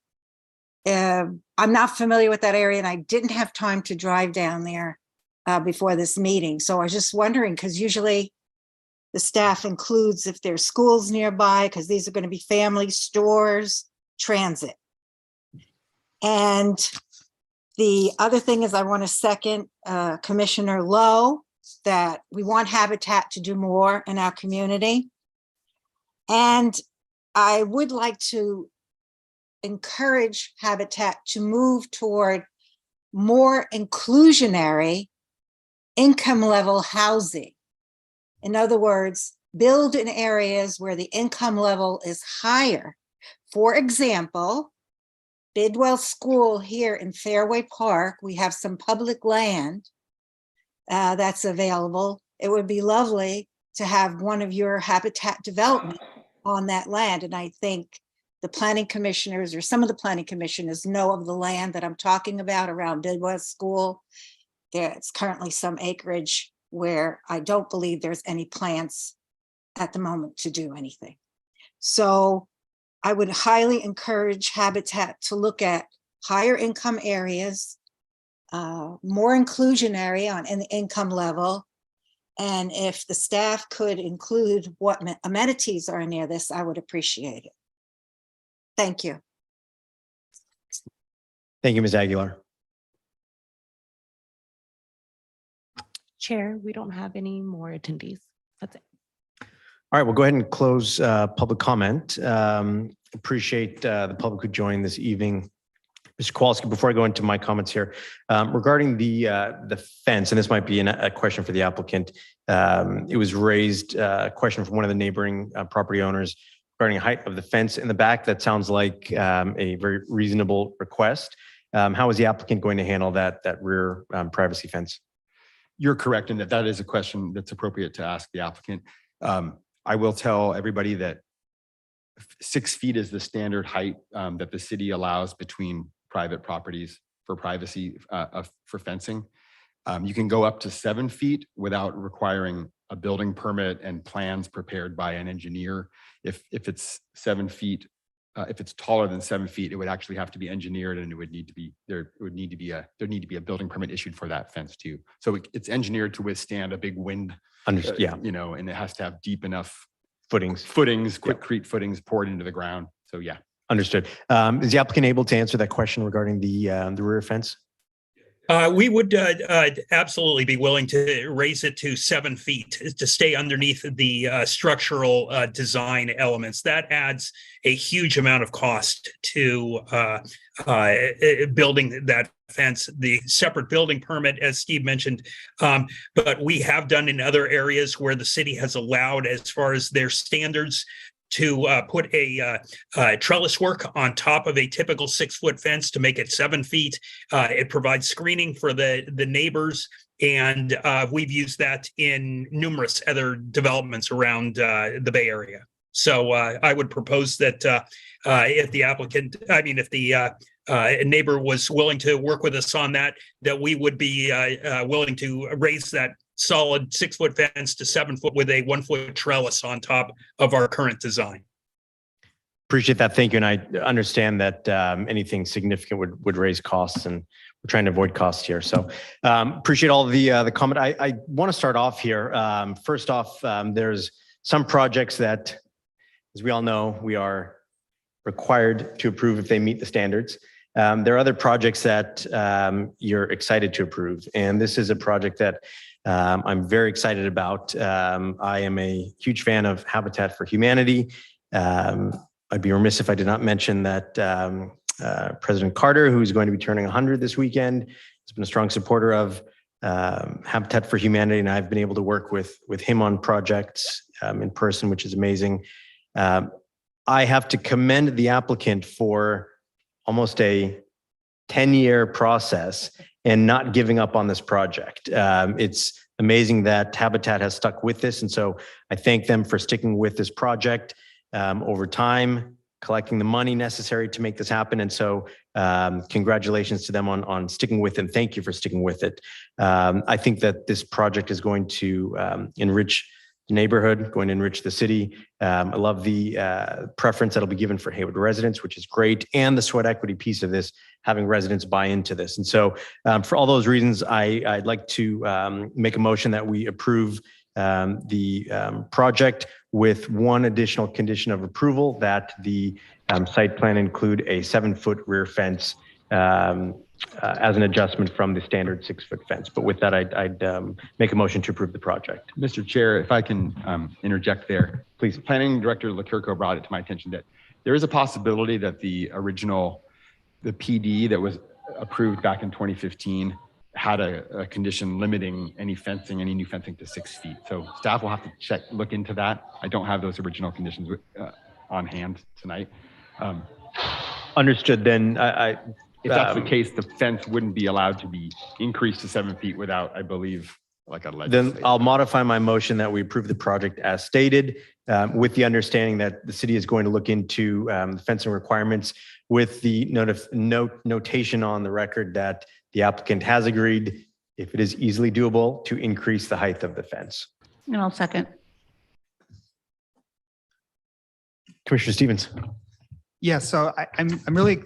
I'm not familiar with that area, and I didn't have time to drive down there before this meeting. So I was just wondering, because usually the staff includes if there's schools nearby, because these are going to be family stores, transit. And the other thing is, I want to second Commissioner Lowe that we want Habitat to do more in our community. And I would like to encourage Habitat to move toward more inclusionary income level housing. In other words, build in areas where the income level is higher. For example, Bidwell School here in Fairway Park, we have some public land that's available. It would be lovely to have one of your Habitat development on that land. And I think the planning commissioners, or some of the planning commissioners, know of the land that I'm talking about around Bidwell School. There's currently some acreage where I don't believe there's any plans at the moment to do anything. So I would highly encourage Habitat to look at higher income areas, more inclusionary in the income level. And if the staff could include what amenities are near this, I would appreciate it. Thank you. Thank you, Ms. Aguilar. Chair, we don't have any more attendees. That's it. All right, we'll go ahead and close public comment. Appreciate the public who joined this evening. Mr. Kowalski, before I go into my comments here, regarding the fence, and this might be a question for the applicant. It was raised a question from one of the neighboring property owners regarding height of the fence in the back. That sounds like a very reasonable request. How is the applicant going to handle that rear privacy fence? You're correct in that is a question that's appropriate to ask the applicant. I will tell everybody that 6 feet is the standard height that the city allows between private properties for privacy for fencing. You can go up to 7 feet without requiring a building permit and plans prepared by an engineer. If it's 7 feet, if it's taller than 7 feet, it would actually have to be engineered, and it would need to be there'd need to be a building permit issued for that fence too. So it's engineered to withstand a big wind. Yeah, and it has to have deep enough footings, quickcrete footings poured into the ground. So yeah, Understood. Is the applicant able to answer that question regarding the rear fence? We would absolutely be willing to raise it to 7 feet to stay underneath the structural design elements. That adds a huge amount of cost to building that fence, the separate building permit, as Steve mentioned. But we have done in other areas where the city has allowed, as far as their standards, to put a trellis work on top of a typical 6-foot fence to make it 7 feet. It provides screening for the neighbors, and we've used that in numerous other developments around the Bay Area. So I would propose that if the neighbor was willing to work with us on that, that we would be willing to raise that solid 6-foot fence to 7 foot with a 1-foot trellis on top of our current design. Appreciate that. Thank you. And I understand that anything significant would raise costs, and we're trying to avoid costs here. So appreciate all the comment. I want to start off here. First off, there's some projects that, as we all know, we are required to approve if they meet the standards. There are other projects that you're excited to approve. And this is a project that I'm very excited about. I am a huge fan of Habitat for Humanity. I'd be remiss if I did not mention that President Carter, who's going to be turning 100 this weekend, has been a strong supporter of Habitat for Humanity, and I've been able to work with him on projects in person, which is amazing. I have to commend the applicant for almost a 10-year process and not giving up on this project. It's amazing that Habitat has stuck with this. And so I thank them for sticking with this project over time, collecting the money necessary to make this happen. And so congratulations to them on sticking with it. And thank you for sticking with it. I think that this project is going to enrich the neighborhood, going to enrich the city. I love the preference that'll be given for Hayward residents, which is great. And the sweat equity piece of this, having residents buy into this. And so for all those reasons, I'd like to make a motion that we approve the project with one additional condition of approval, that the site plan include a 7-foot rear fence as an adjustment from the standard 6-foot fence. But with that, I'd make a motion to approve the project. Mr. Chair, if I can interject there, please. Planning Director Lecurco brought it to my attention that there is a possibility that the PD that was approved back in 2015 had a condition limiting any new fencing to 6 feet. So staff will have to look into that. I don't have those original conditions on hand tonight. Understood. Then if that's the case, the fence wouldn't be allowed to be increased to 7 feet without, I believe, like a legislative. Then I'll modify my motion that we approve the project as stated, with the understanding that the city is going to look into the fencing requirements, with the notation on the record that the applicant has agreed, if it is easily doable, to increase the height of the fence. And I'll second. Commissioner Stevens. Yeah, so I'm really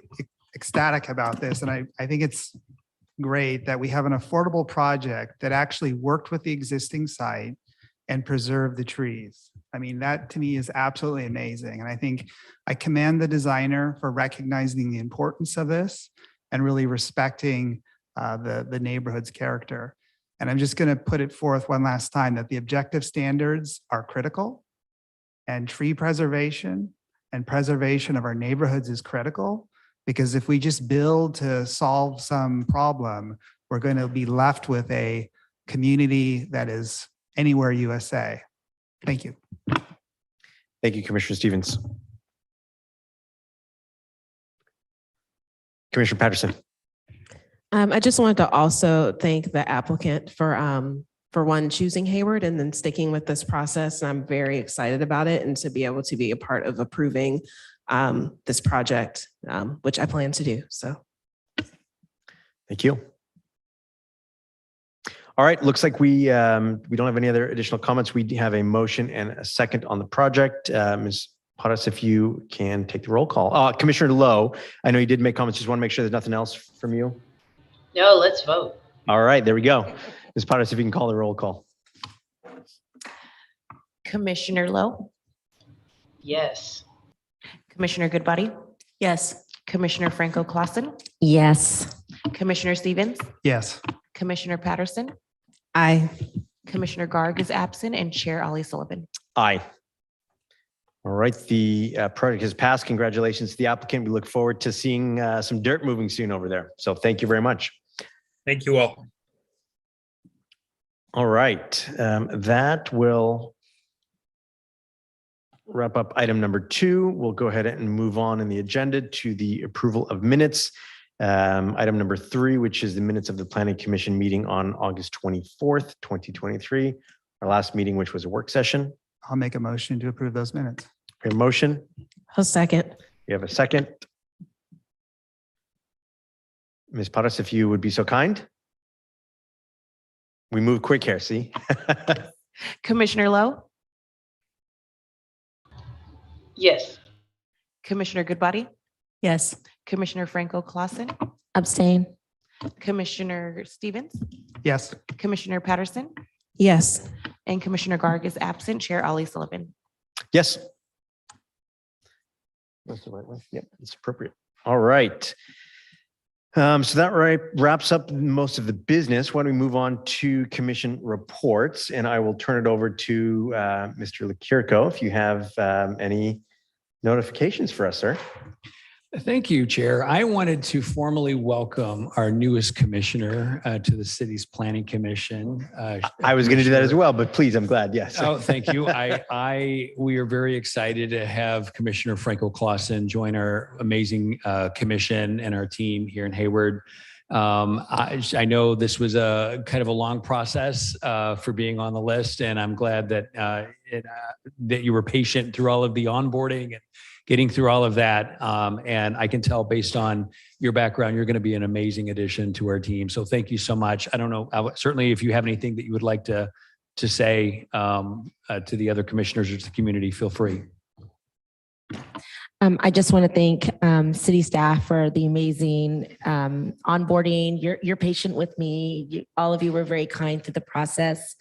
ecstatic about this, and I think it's great that we have an affordable project that actually worked with the existing site and preserved the trees. I mean, that to me is absolutely amazing. And I think I commend the designer for recognizing the importance of this and really respecting the neighborhood's character. And I'm just going to put it forth one last time that the objective standards are critical, and tree preservation and preservation of our neighborhoods is critical, because if we just build to solve some problem, we're going to be left with a community that is anywhere USA. Thank you. Thank you, Commissioner Stevens. Commissioner Patterson. I just wanted to also thank the applicant for one, choosing Hayward and then sticking with this process. And I'm very excited about it, and to be able to be a part of approving this project, which I plan to do. So. Thank you. All right, looks like we don't have any other additional comments. We have a motion and a second on the project. Ms. Pottas, if you can take the roll call. Commissioner Lowe, I know you did make comments. Just want to make sure there's nothing else from you. No, let's vote. All right, there we go. Ms. Pottas, if you can call the roll call. Commissioner Lowe, Yes. Commissioner Goodbody, Yes. Commissioner Franco Clausen, Yes. Commissioner Stevens, Yes. Commissioner Patterson, Aye. Commissioner Garg is absent, and Chair Ali Sullivan. Aye. All right, the project has passed. Congratulations to the applicant. We look forward to seeing some dirt moving soon over there. So thank you very much. Thank you all. All right, that will wrap up item number 2. We'll go ahead and move on in the agenda to the approval of minutes. Item number 3, which is the minutes of the Planning Commission meeting on August 24th, 2023. Our last meeting, which was a work session. I'll make a motion to approve those minutes. We have a motion. I'll second. We have a second. Ms. Paras, if you would be so kind. We move quick here, see? Commissioner Lowe, Yes. Commissioner Goodbody, Yes. Commissioner Franco Clausen, Abstain. Commissioner Stevens, Yes. Commissioner Patterson, Yes. and Commissioner Garg is absent. Chair Ali Sullivan. Yes. That's the right way. Yep, it's appropriate. All right. So that wraps up most of the business. Why don't we move on to commission reports? And I will turn it over to Mr. Lekirko if you have any notifications for us, sir. Thank you, Chair. I wanted to formally welcome our newest commissioner to the city's planning commission. I was going to do that as well, but please, I'm glad. Yes. Oh, thank you. We are very excited to have Commissioner Franco Clausen join our amazing commission and our team here in Hayward. I know this was a kind of a long process for being on the list, and I'm glad that that you were patient through all of the onboarding and getting through all of that. And I can tell based on your background, you're going to be an amazing addition to our team. So thank you so much. I don't know, certainly if you have anything that you would like to say to the other commissioners or to the community, feel free. I just want to thank city staff for the amazing onboarding. You're patient with me. All of you were very kind through the process.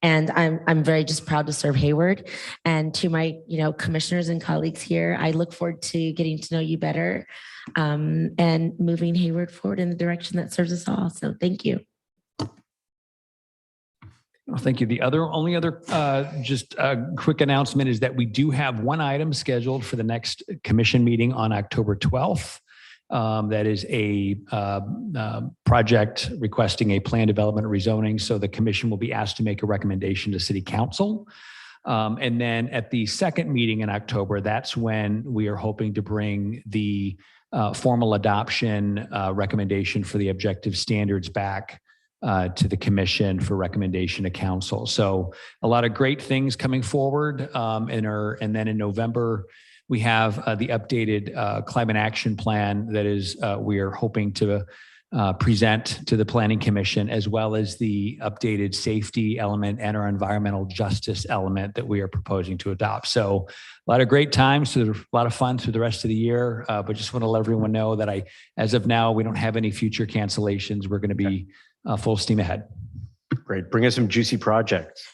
And I'm very just proud to serve Hayward. And to my commissioners and colleagues here, I look forward to getting to know you better and moving Hayward forward in the direction that serves us all. So thank you. Well, thank you. The only other just a quick announcement is that we do have one item scheduled for the next commission meeting on October 12th. That is a project requesting a plan development rezoning. So the commission will be asked to make a recommendation to city council. And then at the second meeting in October, that's when we are hoping to bring the formal adoption recommendation for the objective standards back to the commission for recommendation to council. So a lot of great things coming forward. And then in November, we have the updated climate action plan that is we are hoping to present to the Planning Commission, as well as the updated safety element and our environmental justice element that we are proposing to adopt. So a lot of great times, so a lot of fun through the rest of the year. But just want to let everyone know that as of now, we don't have any future cancellations. We're going to be full steam ahead. Great. Bring us some juicy projects.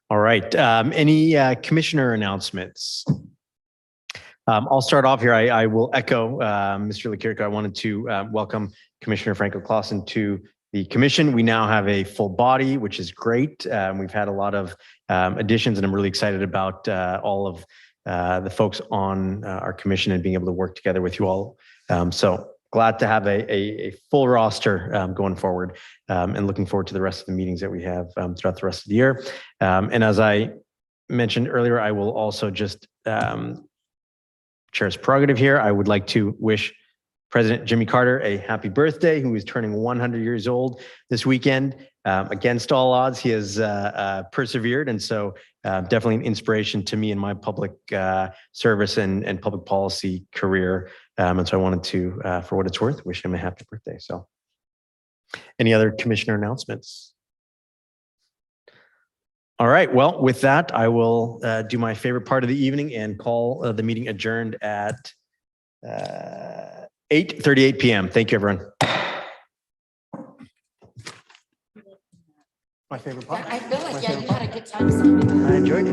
All right. Any commissioner announcements? I'll start off here. I will echo Mr. Lekirko. I wanted to welcome Commissioner Franco Clausen to the commission. We now have a full body, which is great. We've had a lot of additions, and I'm really excited about all of the folks on our commission and being able to work together with you all. So glad to have a full roster going forward, and looking forward to the rest of the meetings that we have throughout the rest of the year. And as I mentioned earlier, I will also just Chair's prerogative here. I would like to wish President Jimmy Carter a happy birthday, who is turning 100 years old this weekend. Against all odds, he has persevered. And so definitely an inspiration to me in my public service and public policy career. And so I wanted to, for what it's worth, wish him a happy birthday. So any other commissioner announcements? All right. Well, with that, I will do my favorite part of the evening and call the meeting adjourned at 8:38 p.m. Thank you, everyone. My favorite part. I feel like, yeah, you had a good time. I enjoyed it.